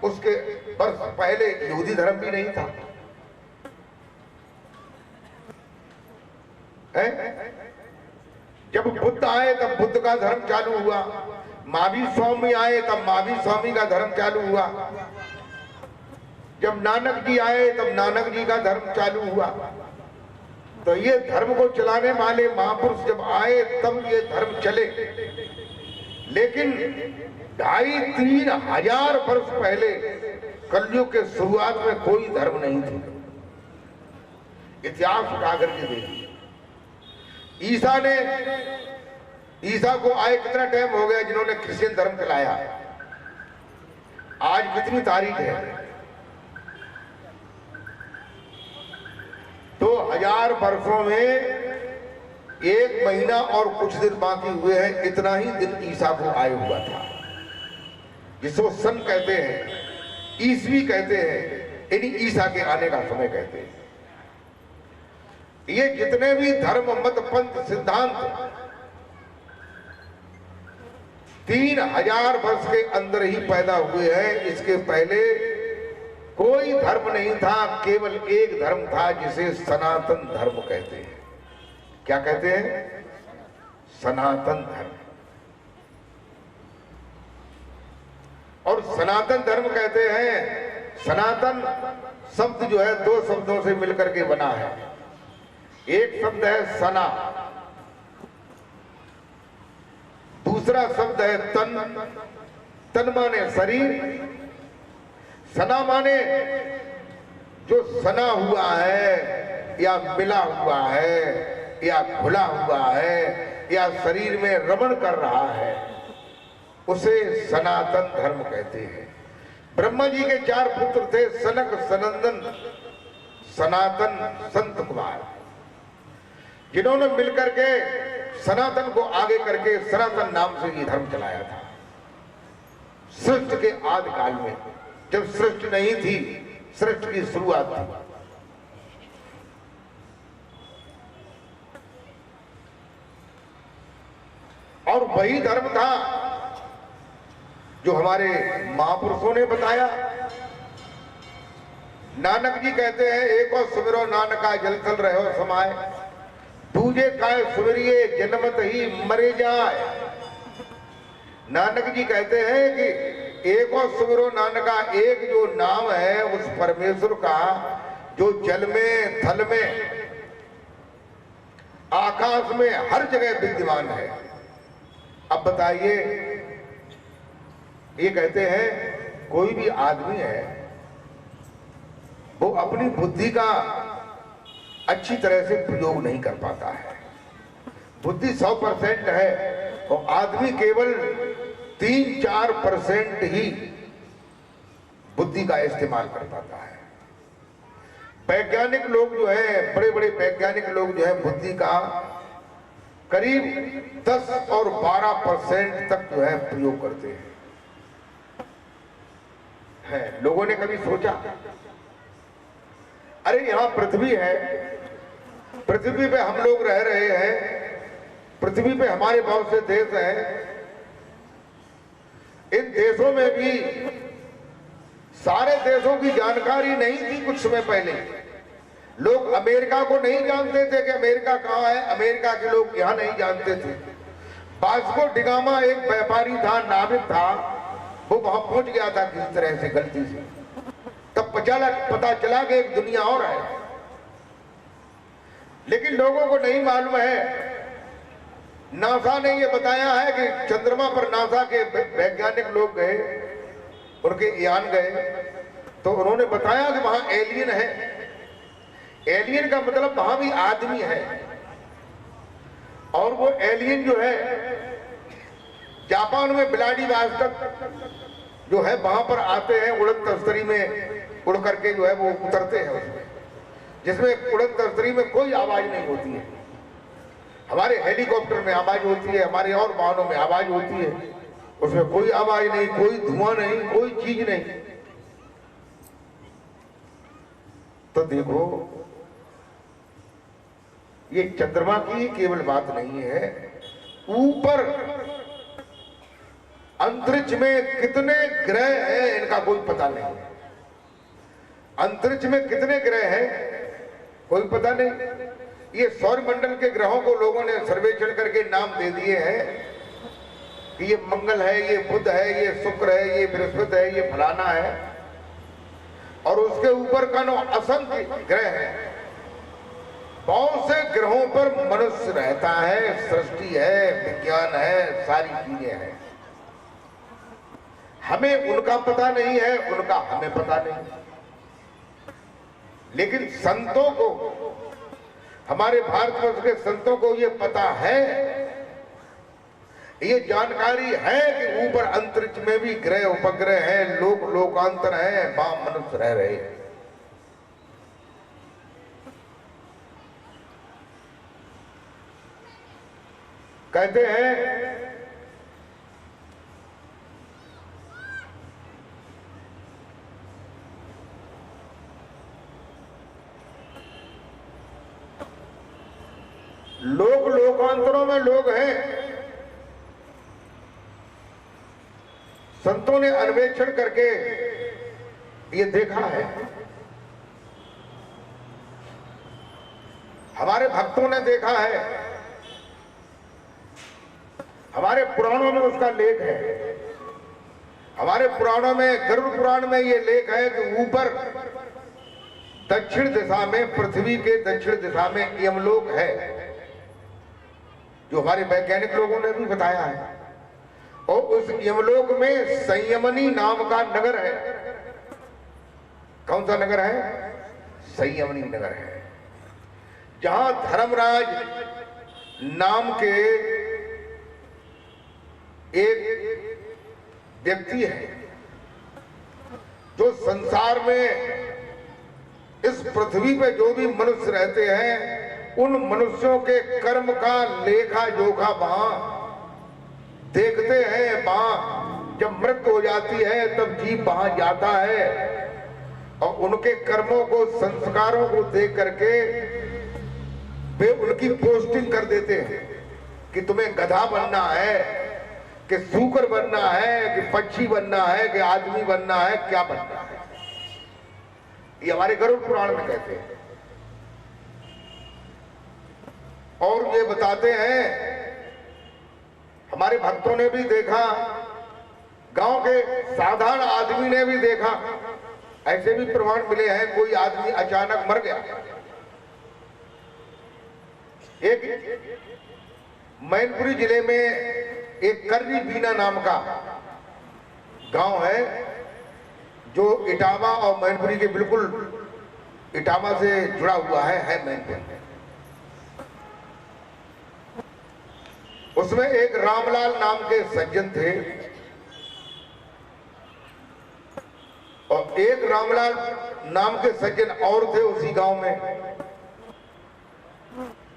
उसके वर्ष पहले यहूदी धर्म भी नहीं था। जब बुद्ध आए तब बुद्ध का धर्म चालू हुआ। महावीर स्वामी आए तब महावीर स्वामी का धर्म चालू हुआ। जब नानक जी आए तब नानक जी का धर्म चालू हुआ। तो ये धर्म को चलाने वाले महापुरुष जब आए तब ये धर्म चले। लेकिन 2,500-3 हजार वर्ष पहले कलयुग के शुरुआत में कोई धर्म नहीं थे। इतिहास उठा करके देखिए। ईसा को आए कितना टाइम हो गया जिन्होंने क्रिश्चियन धर्म चलाया। आज कितनी तारीख है? 2000 वर्षों में 1 महीना और कुछ दिन बाकी हुए हैं। इतना ही दिन ईसा को आए हुआ था, जिसको सन कहते हैं, ईसवी कहते हैं, यानी ईसा के आने का समय कहते हैं। ये जितने भी धर्म, मत, पंथ, सिद्धांत 3000 वर्ष के अंदर ही पैदा हुए हैं। इसके पहले कोई धर्म नहीं था, केवल एक धर्म था जिसे सनातन धर्म कहते हैं। क्या कहते हैं? सनातन धर्म। और सनातन धर्म कहते हैं, सनातन शब्द जो है 2 शब्दों से मिलकर के बना है। एक शब्द है सना, दूसरा शब्द है तन। तन माने शरीर, सना माने जो सना हुआ है या मिला हुआ है या खुला हुआ है या शरीर में रमण कर रहा है, उसे सनातन धर्म कहते हैं। ब्रह्मा जी के 4 पुत्र थे, सनक, सनंदन, सनातन, संत कुमार, जिन्होंने मिलकर के सनातन को आगे करके सनातन नाम से ये धर्म चलाया था। सृष्टि के आदि काल में, जब सृष्टि नहीं थी, सृष्टि की शुरुआत थी। और वही धर्म था जो हमारे महापुरुषों ने बताया। नानक जी कहते हैं, एक और सुमिरो नानका जल थल रहो समाए, दूजे काय सुमिरिये जन्मत ही मरे जाए। नानक जी कहते हैं कि एक और सुमिरो नानका, एक जो नाम है उस परमेश्वर का जो जल में, थल में, आकाश में, हर जगह विद्यमान है। अब बताइए, ये कहते हैं कोई भी आदमी है वो अपनी बुद्धि का अच्छी तरह से प्रयोग नहीं कर पाता है। बुद्धि 100% है तो आदमी केवल 3-4% ही बुद्धि का इस्तेमाल कर पाता है। वैज्ञानिक लोग जो है, बड़े बड़े वैज्ञानिक लोग जो है, बुद्धि का करीब 10 और 12% तक जो है प्रयोग करते हैं। लोगों ने कभी सोचा, अरे यहां पृथ्वी है, पृथ्वी पे हम लोग रह रहे हैं, पृथ्वी पे हमारे बहुत से देश हैं, इन देशों में भी सारे देशों की जानकारी नहीं थी। कुछ समय पहले लोग अमेरिका को नहीं जानते थे कि अमेरिका कहाँ है, अमेरिका के लोग यहाँ नहीं जानते थे। वास्को डिगामा एक व्यापारी था, नाविक था, वो वहां पहुंच गया था किसी तरह से, गलती से। तब पता चला कि एक दुनिया और है, लेकिन लोगों को नहीं मालूम है। नासा ने ये बताया है कि चंद्रमा पर नासा के वैज्ञानिक लोग गए, उनके यान गए, तो उन्होंने बताया कि वहां एलियन है। एलियन का मतलब वहां भी आदमी है, और वो एलियन जो है जापान में व्लादिवोस्तोक जो है वहां पर आते हैं, उड़न तस्तरी में उड़ करके जो है वो उतरते हैं उसमें, जिसमें उड़न तस्तरी में कोई आवाज नहीं होती है। हमारे हेलीकॉप्टर में आवाज होती है, हमारे और वाहनों में आवाज होती है, उसमें कोई आवाज नहीं, कोई धुआं नहीं, कोई चीज नहीं। तो देखो, ये चंद्रमा की केवल बात नहीं है, ऊपर अंतरिक्ष में कितने ग्रह हैं इनका कोई पता नहीं है। अंतरिक्ष में कितने ग्रह हैं कोई पता नहीं। ये सौरमंडल के ग्रहों को लोगों ने सर्वेक्षण करके नाम दे दिए हैं कि ये मंगल है, ये बुध है, ये शुक्र है, ये बृहस्पति है, ये फलाना है, और उसके ऊपर का नो असंख्य ग्रह है। बहुत से ग्रहों पर मनुष्य रहता है, सृष्टि है, विज्ञान है, सारी चीजें हैं। हमें उनका पता नहीं है, उनका हमें पता नहीं। लेकिन संतों को, हमारे भारतवर्ष के संतों को ये पता है, ये जानकारी है कि ऊपर अंतरिक्ष में भी ग्रह उपग्रह हैं, लोक लोकांतर हैं, वहां मनुष्य रह रहे हैं। कहते हैं लोक लोकांतरों में लोग हैं। संतों ने अन्वेषण करके ये देखा है, हमारे भक्तों ने देखा है, हमारे पुराणों में उसका लेख है। हमारे पुराणों में, गरुड़ पुराण में ये लेख है कि ऊपर दक्षिण दिशा में, पृथ्वी के दक्षिण दिशा में यमलोक है, जो हमारे वैज्ञानिक लोगों ने भी बताया है। और उस यमलोक में संयमनी नाम का नगर है। कौन सा नगर है? संयमनी नगर है, जहां धर्मराज नाम के एक व्यक्ति है, जो संसार में, इस पृथ्वी पे जो भी मनुष्य रहते हैं, उन मनुष्यों के कर्म का लेखा जोखा वहां देखते हैं। वहां जब मृत्यु हो जाती है तब जीव वहां जाता है और उनके कर्मों को, संस्कारों को देख करके वे उनकी पोस्टिंग कर देते हैं कि तुम्हें गधा बनना है, कि सूकर बनना है, कि पक्षी बनना है, कि आदमी बनना है, क्या बनना है। ये हमारे गरुड़ पुराण में कहते हैं। और ये बताते हैं, हमारे भक्तों ने भी देखा, गांव के साधारण आदमी ने भी देखा, ऐसे भी प्रमाण मिले हैं। कोई आदमी अचानक मर गया। एक मैनपुरी जिले में एक कर्री बीना नाम का गांव है, जो इटावा और मैनपुरी के बिल्कुल, इटावा से जुड़ा हुआ है मैनपुरी। उसमें एक रामलाल नाम के सज्जन थे, और एक रामलाल नाम के सज्जन और थे उसी गांव में।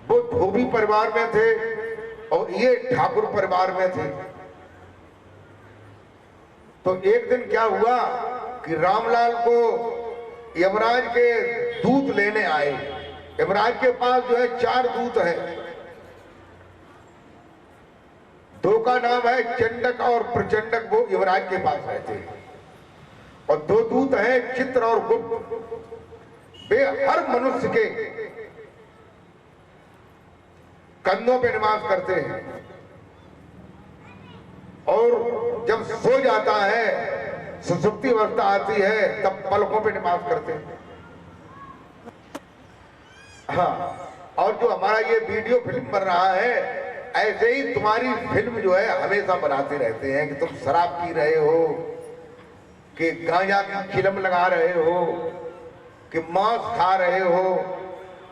वो धोबी परिवार में थे और ये ठाकुर परिवार में थे। तो एक दिन क्या हुआ कि रामलाल को यमराज के दूत लेने आए। यमराज के पास जो है 4 दूत है। दो का नाम है चंडक और प्रचंडक, वो युवराज के पास रहते हैं। और 2 दूत हैं चित्र और गुप्त। वे हर मनुष्य के कंधों पे निवास करते हैं, और जब सो जाता है, सुसुप्ति अवस्था आती है, तब पलकों पे निवास करते हैं। हाँ, और जो हमारा ये वीडियो फिल्म बन रहा है, ऐसे ही तुम्हारी फिल्म जो है हमेशा बनाते रहते हैं कि तुम शराब पी रहे हो, कि गांजा की चिलम लगा रहे हो, कि मांस खा रहे हो,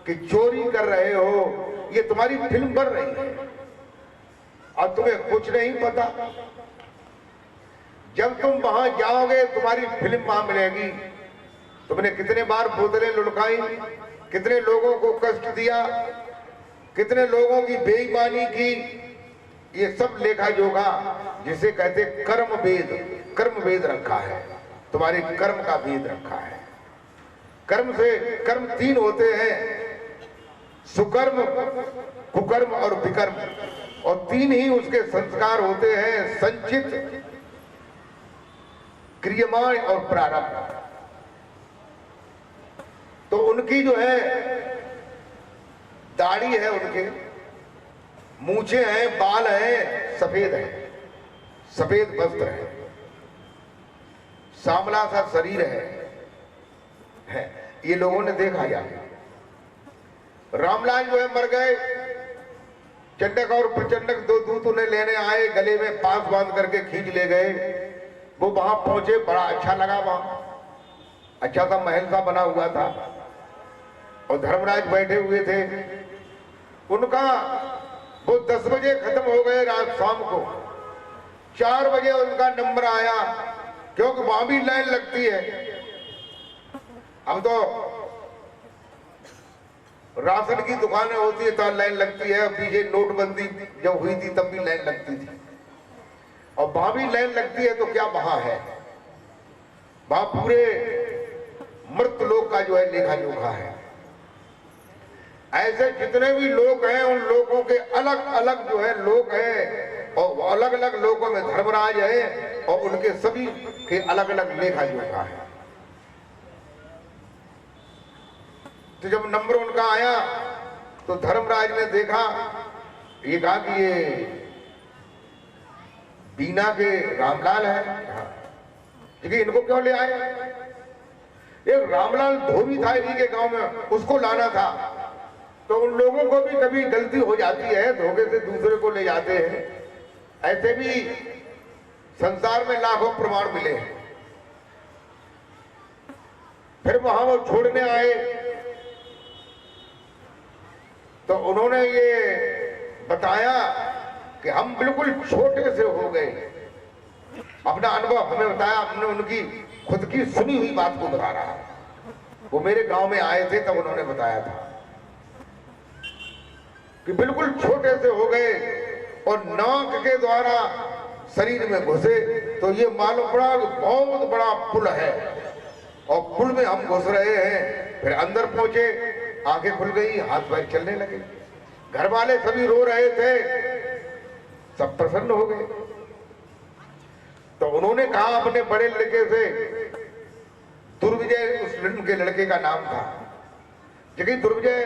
कि चोरी कर रहे हो। ये तुम्हारी फिल्म बन रही है और तुम्हें कुछ नहीं पता। जब तुम वहां जाओगे, तुम्हारी फिल्म वहां मिलेगी। तुमने कितने बार बोतलें लुढ़काई, कितने लोगों को कष्ट दिया, कितने लोगों की बेईमानी की, ये सब लेखा जोखा जिसे कहते कर्म वेद रखा है। तुम्हारे कर्म का वेद रखा है। कर्म 3 होते हैं, सुकर्म, कुकर्म और विकर्म, और 3 ही उसके संस्कार होते हैं, संचित, क्रियमाण और प्रारब्ध। तो उनकी जो है दाढ़ी है, उनके मूछें हैं, बाल हैं, सफेद है, सफेद वस्त्र है, सांवला सा शरीर है। ये लोगों ने देखा जाके। रामलाल जो है मर गए, चंडक और प्रचंडक 2 दूत उन्हें लेने आए, गले में पास बांध करके खींच ले गए। वो वहां पहुंचे, बड़ा अच्छा लगा, वहां अच्छा सा महल सा बना हुआ था और धर्मराज बैठे हुए थे। उनका वो 10 बजे खत्म हो गए, रात शाम को 4 बजे उनका नंबर आया, क्योंकि वहां भी लाइन लगती है। अब तो राशन की दुकानें होती है तो लाइन लगती है, पीछे नोटबंदी जब हुई थी तब भी लाइन लगती थी, और वहां भी लाइन लगती है। तो क्या वहां है, वहां पूरे मृत लोक का जो है लेखा जोखा है। ऐसे जितने भी लोग हैं, उन लोगों के अलग अलग जो है लोग हैं, और अलग अलग लोगों में धर्मराज है, और उनके सभी के अलग अलग लेखा जोखा है। तो जब नंबर उनका आया तो धर्मराज ने देखा, ये कहा कि ये बीना के रामलाल है, क्योंकि इनको क्यों ले आए? एक रामलाल धोबी था इन्हीं के गांव में, उसको लाना था। तो उन लोगों को भी कभी गलती हो जाती है, धोखे से दूसरे को ले जाते हैं। ऐसे भी संसार में लाखों प्रमाण मिले हैं। फिर वहां वो छोड़ने आए तो उन्होंने ये बताया कि हम बिल्कुल छोटे से हो गए। अपना अनुभव हमें बताया, हमने उनकी खुद की सुनी हुई बात को बता रहा। वो मेरे गांव में आए थे तब उन्होंने बताया था कि बिल्कुल छोटे से हो गए और नाक के द्वारा शरीर में घुसे। तो ये मालूम पड़ा कि बहुत बड़ा पुल है और पुल में हम घुस रहे हैं। फिर अंदर पहुंचे, आंखें खुल गई, हाथ पैर चलने लगे। घर वाले सभी रो रहे थे, सब प्रसन्न हो गए। तो उन्होंने कहा अपने बड़े लड़के से, दुर्विजय उस उनके लड़के का नाम था, जबकि दुर्विजय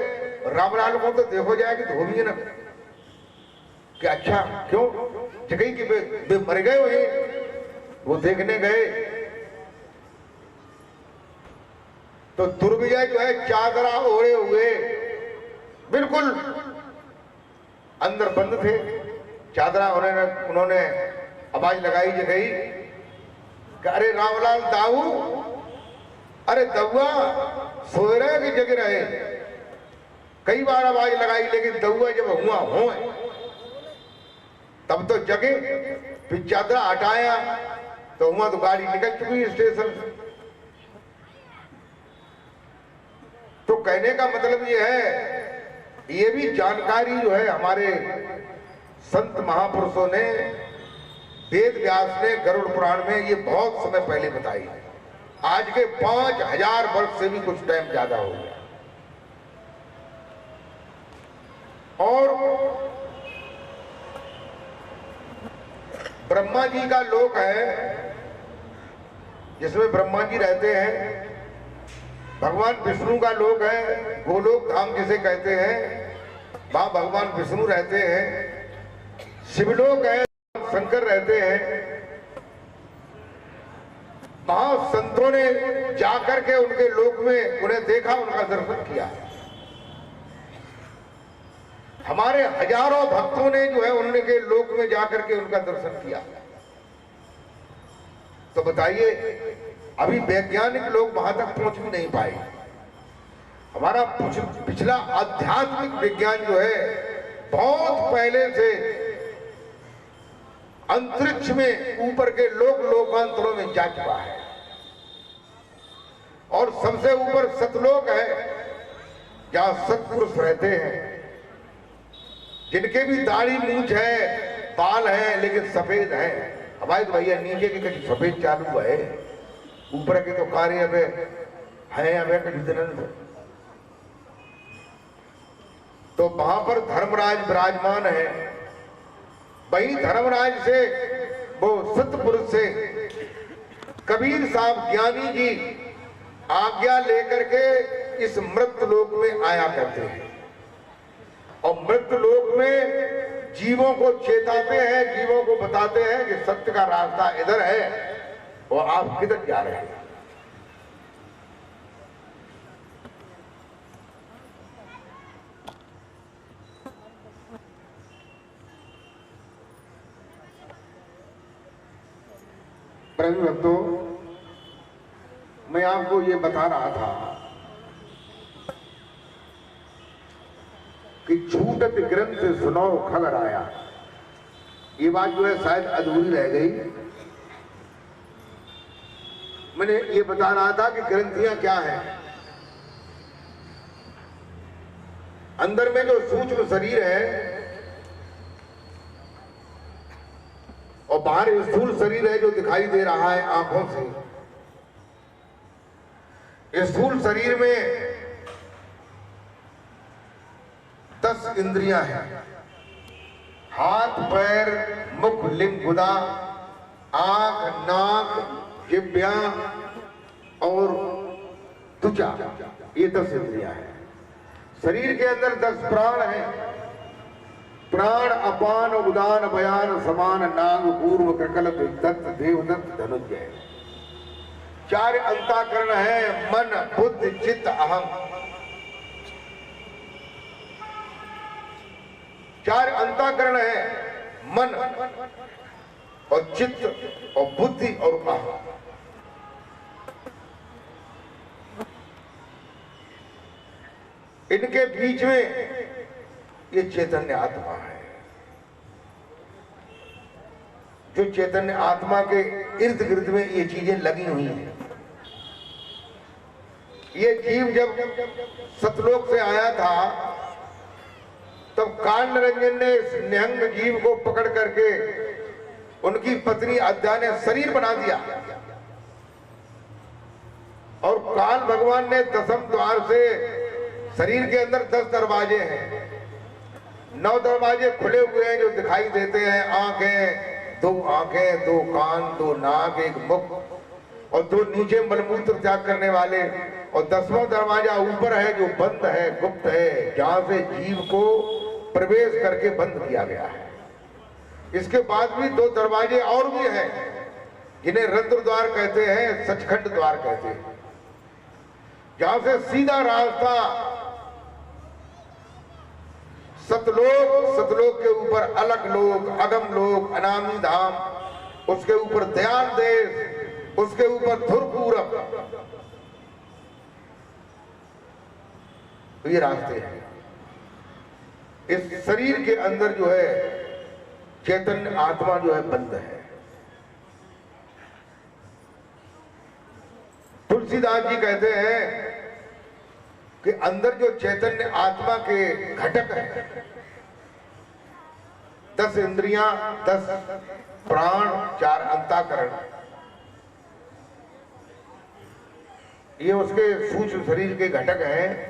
रामलाल को तो देखो जाए कि धोबी है ना, कि अच्छा क्यों, जगह कि वे मर गए हुए। वो देखने गए तो दुर्विजय जो है चादरा ओढ़े हुए बिल्कुल अंदर बंद थे। चादरा उन्होंने आवाज लगाई जगही कि अरे रामलाल दाऊ, अरे दउआ सोए रहे कि जग रहे। कई बार आवाज लगाई लेकिन दउआ जब हुआ हो तब तो जगे। फिर चादरा हटाया तो हुआ तो गाड़ी निकल चुकी स्टेशन से। तो कहने का मतलब ये है, ये भी जानकारी जो है हमारे संत महापुरुषों ने, वेद व्यास ने गरुड़ पुराण में ये बहुत समय पहले बताई। आज के 5000 वर्ष से भी कुछ टाइम ज्यादा हो गया। और ब्रह्मा जी का लोक है जिसमें ब्रह्मा जी रहते हैं। भगवान विष्णु का लोक है, गोलोक धाम जिसे कहते हैं, वहां भगवान विष्णु रहते हैं। शिवलोक है, शंकर रहते हैं। वहां संतों ने जाकर के उनके लोक में उन्हें देखा, उनका दर्शन किया। हमारे हजारों भक्तों ने जो है उनके लोक में जाकर के उनका दर्शन किया। तो बताइए, अभी वैज्ञानिक लोग वहां तक पहुंच भी नहीं पाए। हमारा पिछला आध्यात्मिक विज्ञान जो है बहुत पहले से अंतरिक्ष में ऊपर के लोकांतरों में जा चुका है। और सबसे ऊपर सतलोक है जहां सत्पुरुष रहते हैं। जिनके भी दाढ़ी मूंछ है, बाल है, लेकिन सफेद है। हमारे तो भैया नीचे के कहीं सफेद चालू है, ऊपर के तो कार्य है अबे कहीं दिन। तो वहां पर धर्मराज विराजमान है। वही धर्मराज से, वो सतपुरुष से कबीर साहब ज्ञानी जी आज्ञा लेकर के इस मृत लोक में आया करते हैं और मृत लोक में जीवों को चेताते हैं, जीवों को बताते हैं कि सत्य का रास्ता इधर है और आप किधर जा रहे हैं। प्रेमी भक्तों, मैं आपको ये बता रहा था कि छूटत ग्रंथ सुनो खबर आया। ये बात जो है शायद अधूरी रह गई। मैंने ये बता रहा था कि ग्रंथियां क्या हैं। अंदर में जो सूक्ष्म शरीर है और बाहर स्थूल शरीर है जो दिखाई दे रहा है आंखों से। स्थूल शरीर में 10 इंद्रियां हैं। हाथ, पैर, मुख, लिंग, गुदा, आंख, नाक, जिह्वा और त्वचा, ये 10 इंद्रियां हैं। शरीर के अंदर 10 प्राण हैं। प्राण अपान उदान बयान समान नाग पूर्व कृकल दत्त देवदत्त धनुजय। 4 अंतःकरण है, मन, बुद्धि, चित्त, अहम। 4 अंतःकरण है, मन और चित्त और बुद्धि और अहम। इनके बीच में ये चैतन्य आत्मा है। जो चैतन्य आत्मा के इर्द गिर्द में ये चीजें लगी हुई हैं। ये जीव जब सतलोक से आया था तब काल निरंजन ने इस निहंग जीव को पकड़ करके उनकी पत्नी अद्या ने शरीर बना दिया और काल भगवान ने 10वें द्वार से, शरीर के अंदर 10 दरवाजे हैं, 9 दरवाजे खुले हुए हैं जो दिखाई देते हैं। आंखें, 2 आंखें, 2 कान, 2 नाक, 1 मुख और 2 नीचे मलमूत्र त्याग करने वाले। और 10वां दरवाजा ऊपर है जो बंद है, गुप्त है, जहां से जीव को प्रवेश करके बंद किया गया है। इसके बाद भी 2 दरवाजे और भी हैं जिन्हें रुद्र द्वार कहते हैं, सचखंड द्वार कहते हैं, जहां से सीधा रास्ता सतलोक के ऊपर अलग लोक, अगम लोक, अनामी धाम, उसके ऊपर दयाल देश, उसके ऊपर धुरपूरब, तो ये रास्ते हैं। इस शरीर के अंदर जो है चैतन्य आत्मा जो है बंद है। तुलसीदास जी कहते हैं कि अंदर जो चैतन्य आत्मा के घटक है, 10 इंद्रियां, 10 प्राण, 4 अंतःकरण, ये उसके सूक्ष्म शरीर के घटक हैं।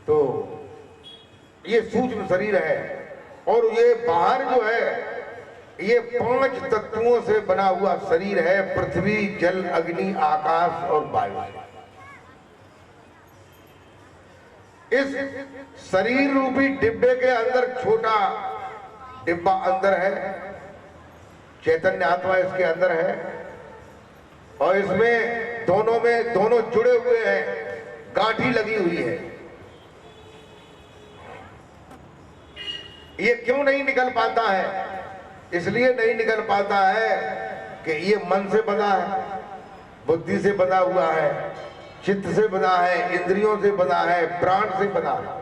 तो ये सूक्ष्म शरीर है और ये बाहर जो है ये 5 तत्वों से बना हुआ शरीर है। पृथ्वी, जल, अग्नि, आकाश और वायु। इस शरीर रूपी डिब्बे के अंदर छोटा डिब्बा अंदर है, चैतन्य आत्मा इसके अंदर है और इसमें दोनों जुड़े हुए हैं, गांठी लगी हुई है। ये क्यों नहीं निकल पाता है? इसलिए नहीं निकल पाता है कि ये मन से बना है, बुद्धि से बना हुआ है, चित्त से बना है, इंद्रियों से बना है, प्राण से बना है।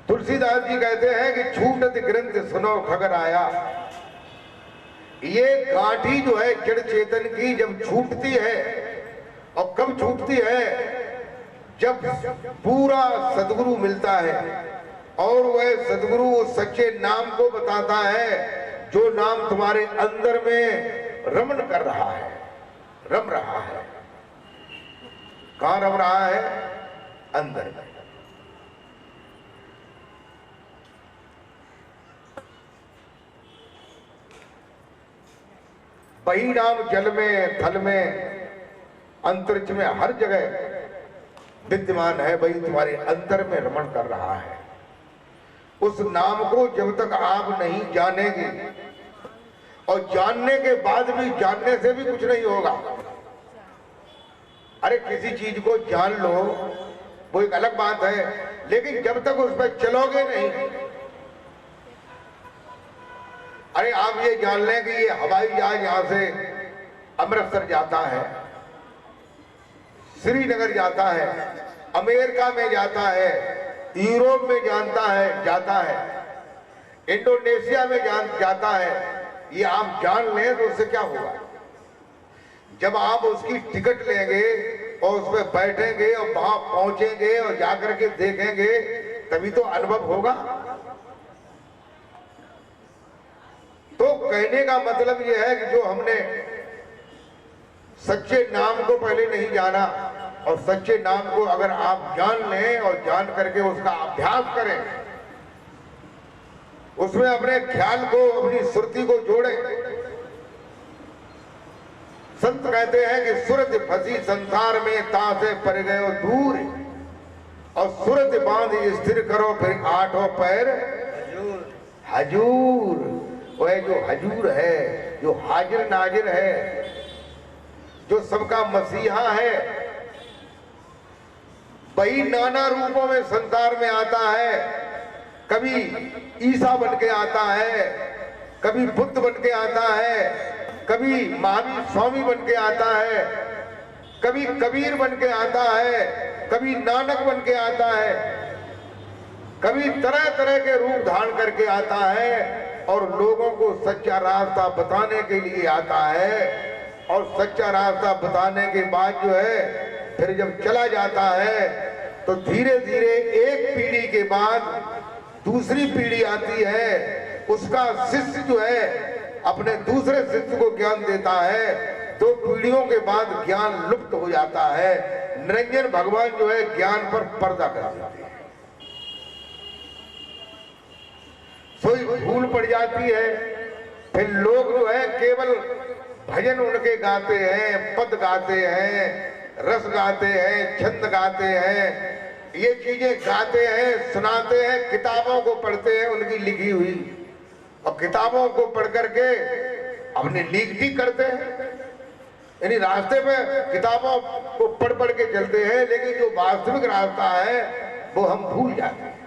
तुलसीदास जी कहते हैं कि छूटत ग्रंथ सुनो खबर आया। ये गांठी जो है जड़ चेतन की जब छूटती है, और कब छूटती है? जब पूरा सदगुरु मिलता है और वह सदगुरु उस सच्चे नाम को बताता है जो नाम तुम्हारे अंदर में रमन कर रहा है, रम रहा है। कहां रम रहा है? अंदर में। वही नाम जल में, थल में, अंतरिक्ष में, हर जगह विद्यमान है। वही तुम्हारे अंदर में रमण कर रहा है। उस नाम को जब तक आप नहीं जानेंगे, और जानने के बाद भी जानने से भी कुछ नहीं होगा। अरे किसी चीज को जान लो वो एक अलग बात है, लेकिन जब तक उस पर चलोगे नहीं। अरे आप ये जान लें कि ये हवाई जहाज यहां से अमृतसर जाता है, श्रीनगर जाता है, अमेरिका में जाता है, यूरोप में जाता है, इंडोनेशिया में जाता है। ये आप जान लें तो उससे क्या होगा? जब आप उसकी टिकट लेंगे और उसमें बैठेंगे और वहां पहुंचेंगे और जाकर के देखेंगे, तभी तो अनुभव होगा। तो कहने का मतलब यह है कि जो हमने सच्चे नाम को पहले नहीं जाना, और सच्चे नाम को अगर आप जान लें और जान करके उसका अभ्यास करें, उसमें अपने ख्याल को, अपनी सुरती को जोड़ें। संत कहते हैं कि सुरत फंसी संसार में तासे पर गयो दूर, और सुरत बांध स्थिर करो फिर आठों पैर हजूर। वह जो हजूर है, जो हाजिर नाजिर है, जो सबका मसीहा है, वही नाना रूपों में संसार में आता है। कभी ईसा बन के आता है, कभी बुद्ध बन के आता है, कभी महावीर स्वामी बन के आता है, कभी कबीर बन के आता है, कभी नानक बन के आता है, कभी तरह तरह के रूप धारण करके आता है, और लोगों को सच्चा रास्ता बताने के लिए आता है। और सच्चा रास्ता बताने के बाद जो है, फिर जब चला जाता है तो धीरे धीरे एक पीढ़ी के बाद दूसरी पीढ़ी आती है। उसका शिष्य जो है अपने दूसरे शिष्य को ज्ञान देता है। तो पीढ़ियों के बाद ज्ञान लुप्त हो जाता है। निरंजन भगवान जो है ज्ञान पर पर्दा कर देते हैं। सोई भूल पड़ जाती है। फिर लोग जो है केवल भजन उनके गाते हैं, पद गाते हैं, रस गाते हैं, छंद गाते हैं, ये चीजें गाते हैं, सुनाते हैं, किताबों को पढ़ते हैं उनकी लिखी हुई, और किताबों को पढ़ करके अपनी लीक ठीक करते हैं। यानी रास्ते में किताबों को पढ़ पढ़ के चलते हैं, लेकिन जो वास्तविक रास्ता है वो हम भूल जाते हैं।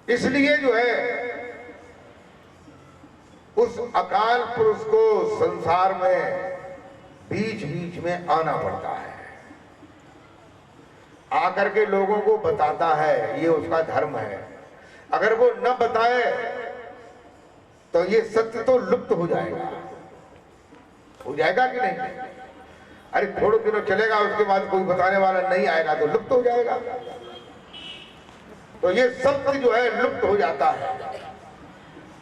इसलिए जो है उस अकाल पुरुष को संसार में बीच बीच में आना पड़ता है, आकर के लोगों को बताता है। ये उसका धर्म है। अगर वो न बताए तो ये सत्य तो लुप्त हो जाएगा कि नहीं? अरे थोड़े दिनों चलेगा, उसके बाद कोई बताने वाला नहीं आएगा तो लुप्त हो जाएगा। तो ये सत्य जो है लुप्त हो जाता है।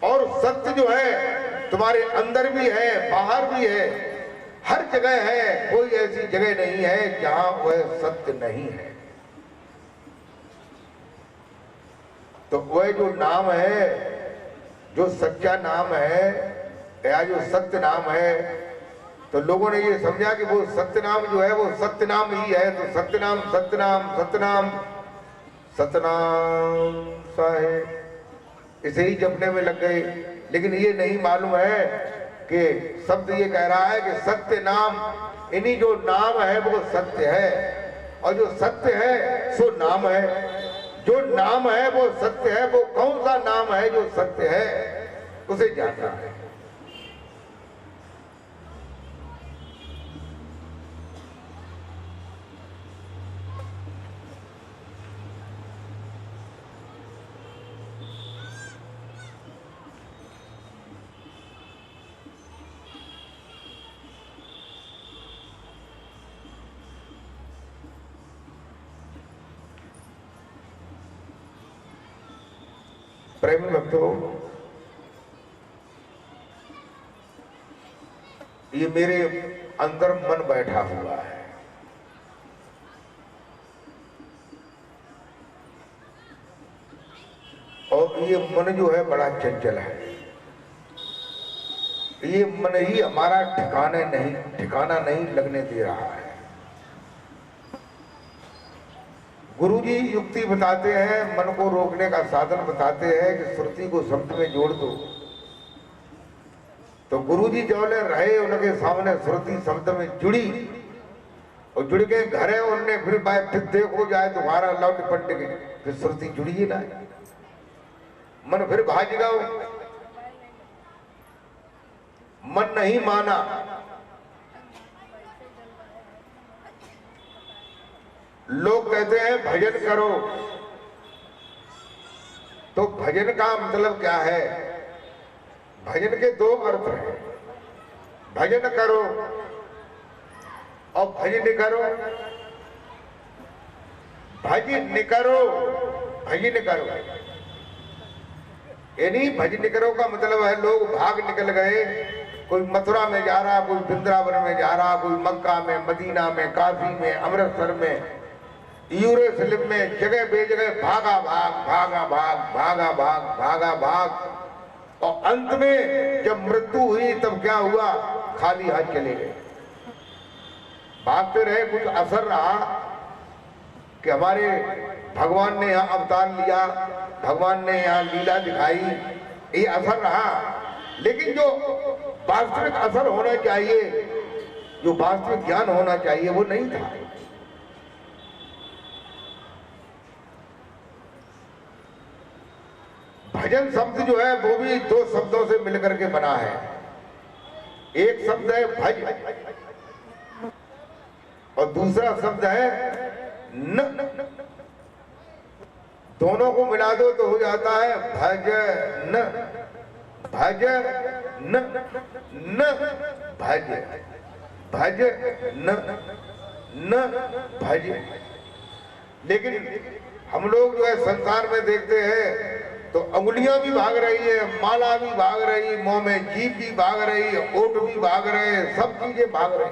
और सत्य जो है तुम्हारे अंदर भी है, बाहर भी है, हर जगह है। कोई ऐसी जगह नहीं है जहां वह सत्य नहीं है। तो वह जो नाम है, जो सच्चा नाम है या जो सत्य नाम है, तो लोगों ने ये समझा कि वो सत्य नाम जो है वो सत्य नाम ही है। तो सत्यनाम सत्यनाम सत्यनाम सतनाम साहेब इसे ही जपने में लग गए। लेकिन ये नहीं मालूम है कि शब्द ये कह रहा है कि सत्य नाम, इन्हीं जो नाम है वो सत्य है, और जो सत्य है सो नाम है। जो नाम है वो सत्य है। वो कौन सा नाम है जो सत्य है उसे जानना है। प्रेमी भक्तों, ये मेरे अंदर मन बैठा हुआ है। और ये मन जो है बड़ा चंचल है। ये मन ही हमारा ठिकाना नहीं लगने दे रहा है। गुरुजी युक्ति बताते हैं, मन को रोकने का साधन बताते हैं कि श्रुति को शब्द में जोड़ दो। तो गुरुजी जौले रहे, उनके सामने श्रुति शब्द में जुड़ी और जुड़ के घरे उनने फिर देखो जाए तुम्हारा लौट पट गए, फिर श्रुति जुड़ी ही ना, मन फिर भाज गया। मन नहीं माना। लोग कहते हैं भजन करो, तो भजन का मतलब क्या है? भजन के दो अर्थ हैं, भजन करो और भजन करो। भजन करो, भजन करो, यानी भजन करो का मतलब है लोग भाग निकल गए, कोई मथुरा में जा रहा, कोई वृंदावन में जा रहा, कोई मक्का में, मदीना में, काशी में, अमृतसर में, यूरोसलम में, जगह बेजगह भागा भाग, भागा भाग, भागा भाग, भागा भाग, और अंत में जब मृत्यु हुई तब क्या हुआ? खाली हाथ चले गए। भागते रहे, कुछ असर रहा कि हमारे भगवान ने यहाँ अवतार लिया, भगवान ने यहाँ लीला दिखाई, ये असर रहा। लेकिन जो वास्तविक असर होना चाहिए, जो वास्तविक ज्ञान होना चाहिए, वो नहीं था। भजन शब्द जो है वो भी दो शब्दों से मिलकर के बना है। एक शब्द है भज और दूसरा शब्द है न। दोनों को मिला दो तो हो जाता है भजन, भजन, न भज, भज न भज। लेकिन हम लोग जो है संसार में देखते हैं तो अंगुलियां भी भाग रही है, माला भी भाग रही, मुंह में जीभ भी भाग रही, ओठ भी भाग रहे, सब चीजें भाग रही।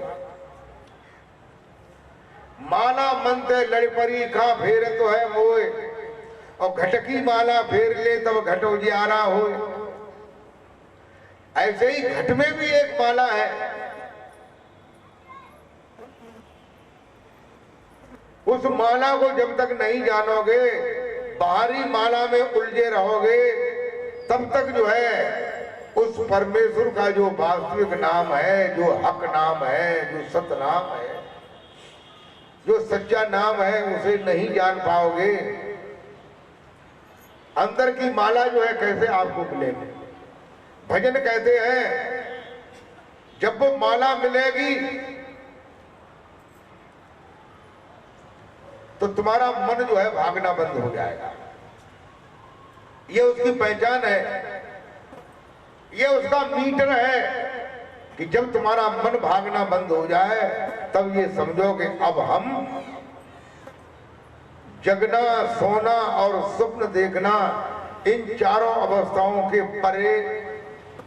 माला मनते लड़ परी खा फेर तो है मोए, और घटकी माला फेर ले तब घट उजियारा हो। ऐसे ही घट में भी एक माला है, उस माला को जब तक नहीं जानोगे, बाहरी माला में उलझे रहोगे, तब तक जो है उस परमेश्वर का जो वास्तविक नाम है, जो हक नाम है, जो सत्य नाम है, जो सच्चा नाम है, उसे नहीं जान पाओगे। अंदर की माला जो है कैसे आपको मिलेगी? भजन कहते हैं जब वो माला मिलेगी तो तुम्हारा मन जो है भागना बंद हो जाएगा। ये उसकी पहचान है, ये उसका मीटर है कि जब तुम्हारा मन भागना बंद हो जाए तब ये समझो कि अब हम जगना, सोना और स्वप्न देखना, इन चारों अवस्थाओं के परे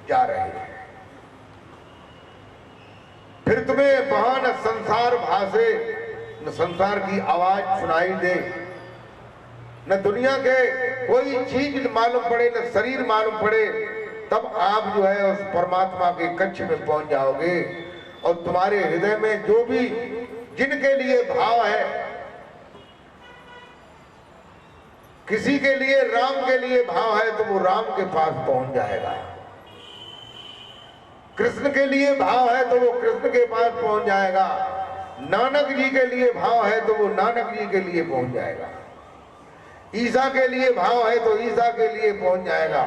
जा रहे हैं। फिर तुम्हें वहां न संसार भासे, न संसार की आवाज सुनाई दे, न दुनिया के कोई चीज मालूम पड़े, न शरीर मालूम पड़े। तब आप जो है उस परमात्मा के कक्ष में पहुंच जाओगे और तुम्हारे हृदय में जो भी जिनके लिए भाव है, किसी के लिए राम के लिए भाव है तो वो राम के पास पहुंच जाएगा, कृष्ण के लिए भाव है तो वो कृष्ण के पास पहुंच जाएगा, नानक जी के लिए भाव है तो वो नानक जी के लिए पहुंच जाएगा, ईसा के लिए भाव है तो ईसा के लिए पहुंच जाएगा।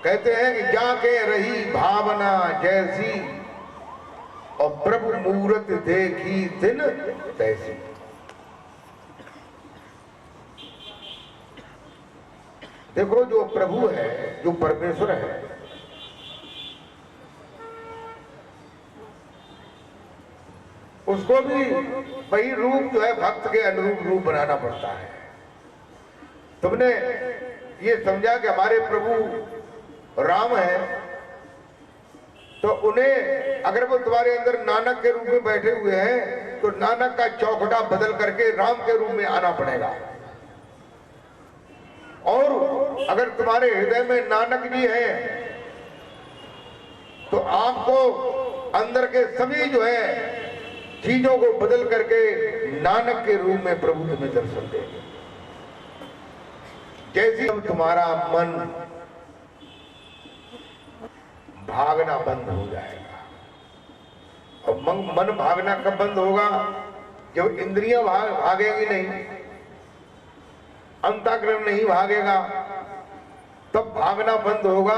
कहते हैं कि जाके रही भावना जैसी और प्रभु मूरत देखी दिन तैसी। देखो जो प्रभु है, जो परमेश्वर है, उसको भी वही रूप जो है भक्त के अनुरूप रूप बनाना पड़ता है। तुमने ये समझा कि हमारे प्रभु राम हैं, तो उन्हें अगर वो तुम्हारे अंदर नानक के रूप में बैठे हुए हैं तो नानक का चौखटा बदल करके राम के रूप में आना पड़ेगा। और अगर तुम्हारे हृदय में नानक जी हैं तो आपको अंदर के सभी जो है चीजों को बदल करके नानक के रूप में प्रभु तुम्हें दर्शन देंगे। जैसे तुम्हारा मन भागना बंद हो जाएगा, और मन भागना कब बंद होगा? जब इंद्रियां भागेंगी नहीं, अंतःकरण नहीं भागेगा, तब भागना बंद होगा।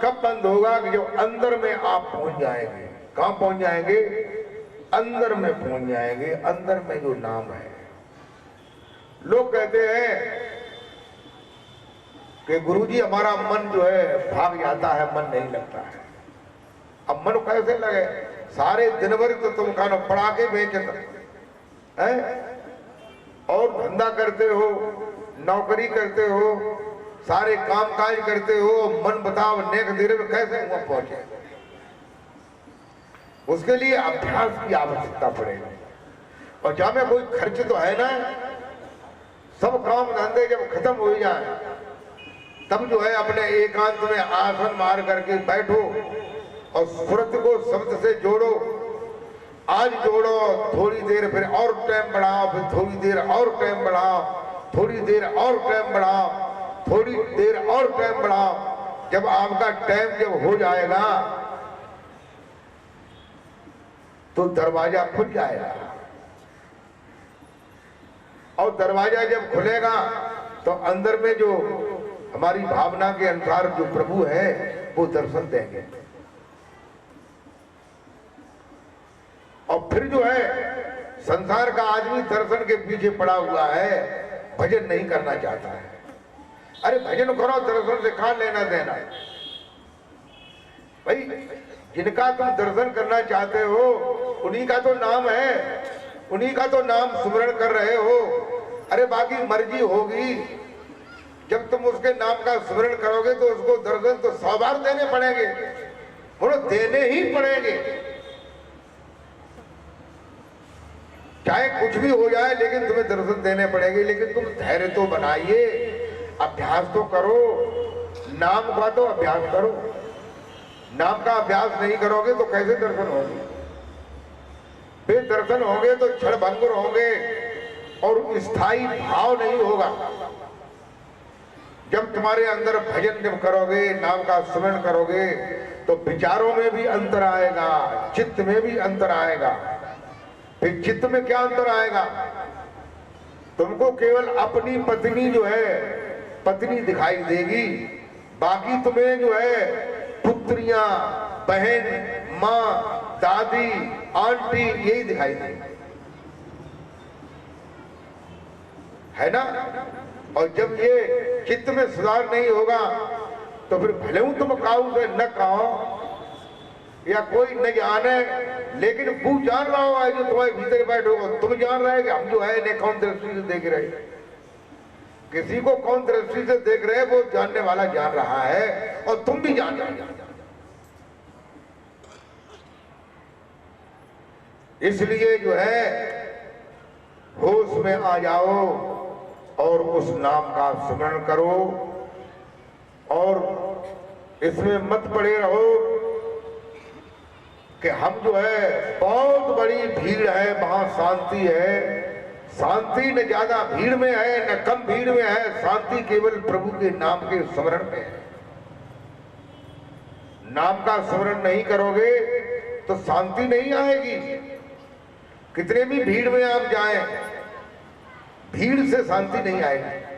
कब बंद होगा? कि जब अंदर में आप पहुंच जाएंगे। कहां पहुंच जाएंगे? अंदर में पहुंच जाएंगे। अंदर में जो नाम है। लोग कहते हैं कि गुरुजी हमारा मन जो है भाग जाता है, मन नहीं लगता है। अब मन कैसे लगे? सारे दिन भर तो तुम खाना पड़ा के बेचते हैं और धंधा करते हो, नौकरी करते हो, सारे काम काज करते हो, मन बताओ नेक देर में कैसे वहां पहुंचे? उसके लिए अभ्यास की आवश्यकता पड़ेगी। और जहां में कोई खर्च तो है ना, सब काम धंधे जब खत्म हो जाए तब जो है अपने एकांत में आसन मार करके बैठो और सुरत को शब्द से जोड़ो। आज जोड़ो, थोड़ी देर फिर और टाइम बढ़ाओ, फिर थोड़ी देर और टाइम बढ़ाओ, थोड़ी देर और टाइम बढ़ाओ, थोड़ी देर और टाइम बढ़ाओ। जब आपका टाइम जब हो जाएगा तो दरवाजा खुल जाएगा, और दरवाजा जब खुलेगा तो अंदर में जो हमारी भावना के अनुसार जो प्रभु है वो दर्शन देंगे। और फिर जो है संसार का आदमी दर्शन के पीछे पड़ा हुआ है, भजन नहीं करना चाहता है। अरे भजन करो, दर्शन से कहां लेना देना? भाई जिनका तुम दर्शन करना चाहते हो उन्हीं का तो नाम है, उन्हीं का तो नाम सुमरण कर रहे हो। अरे बाकी मर्जी होगी, जब तुम उसके नाम का स्मरण करोगे तो उसको दर्शन तो 100 बार देने पड़ेंगे, बोलो देने ही पड़ेंगे। चाहे कुछ भी हो जाए लेकिन तुम्हें दर्शन देने पड़ेंगे। लेकिन तुम धैर्य तो बनाइए, अभ्यास तो करो, नाम का तो अभ्यास करो। नाम का अभ्यास नहीं करोगे तो कैसे दर्शन होंगे? फिर दर्शन होंगे तो क्षणभंगुर होंगे और स्थायी भाव नहीं होगा। जब तुम्हारे अंदर भजन जब करोगे, नाम का स्मरण करोगे, तो विचारों में भी अंतर आएगा, चित्त में भी अंतर आएगा। फिर चित्त में क्या अंतर आएगा? तुमको केवल अपनी पत्नी जो है पत्नी दिखाई देगी, बाकी तुम्हें जो है पुत्रियां, बहन, माँ, दादी, आंटी यही दिखाई देगी, है ना? और जब ये चित्त में सुधार नहीं होगा तो फिर भले हूं तुम काऊ से न कहो या कोई न जाने, लेकिन वो जान रहा होगा जो तुम्हारे भीतर बैठोगे। तुम जान रहे कि हम जो है इन्हें कौन दृष्टि से देख रहे, किसी को कौन दृष्टि से देख रहे वो जानने वाला जान रहा है, और तुम भी जान रहे हो। इसलिए जो है होश में आ जाओ और उस नाम का स्मरण करो, और इसमें मत पड़े रहो कि हम जो है बहुत बड़ी भीड़ है वहां शांति है। शांति न ज्यादा भीड़ में है न कम भीड़ में है, शांति केवल प्रभु के नाम के स्मरण में है। नाम का स्मरण नहीं करोगे तो शांति नहीं आएगी। कितने भी भीड़ में आप जाएं, भीड़ से शांति नहीं आएगी।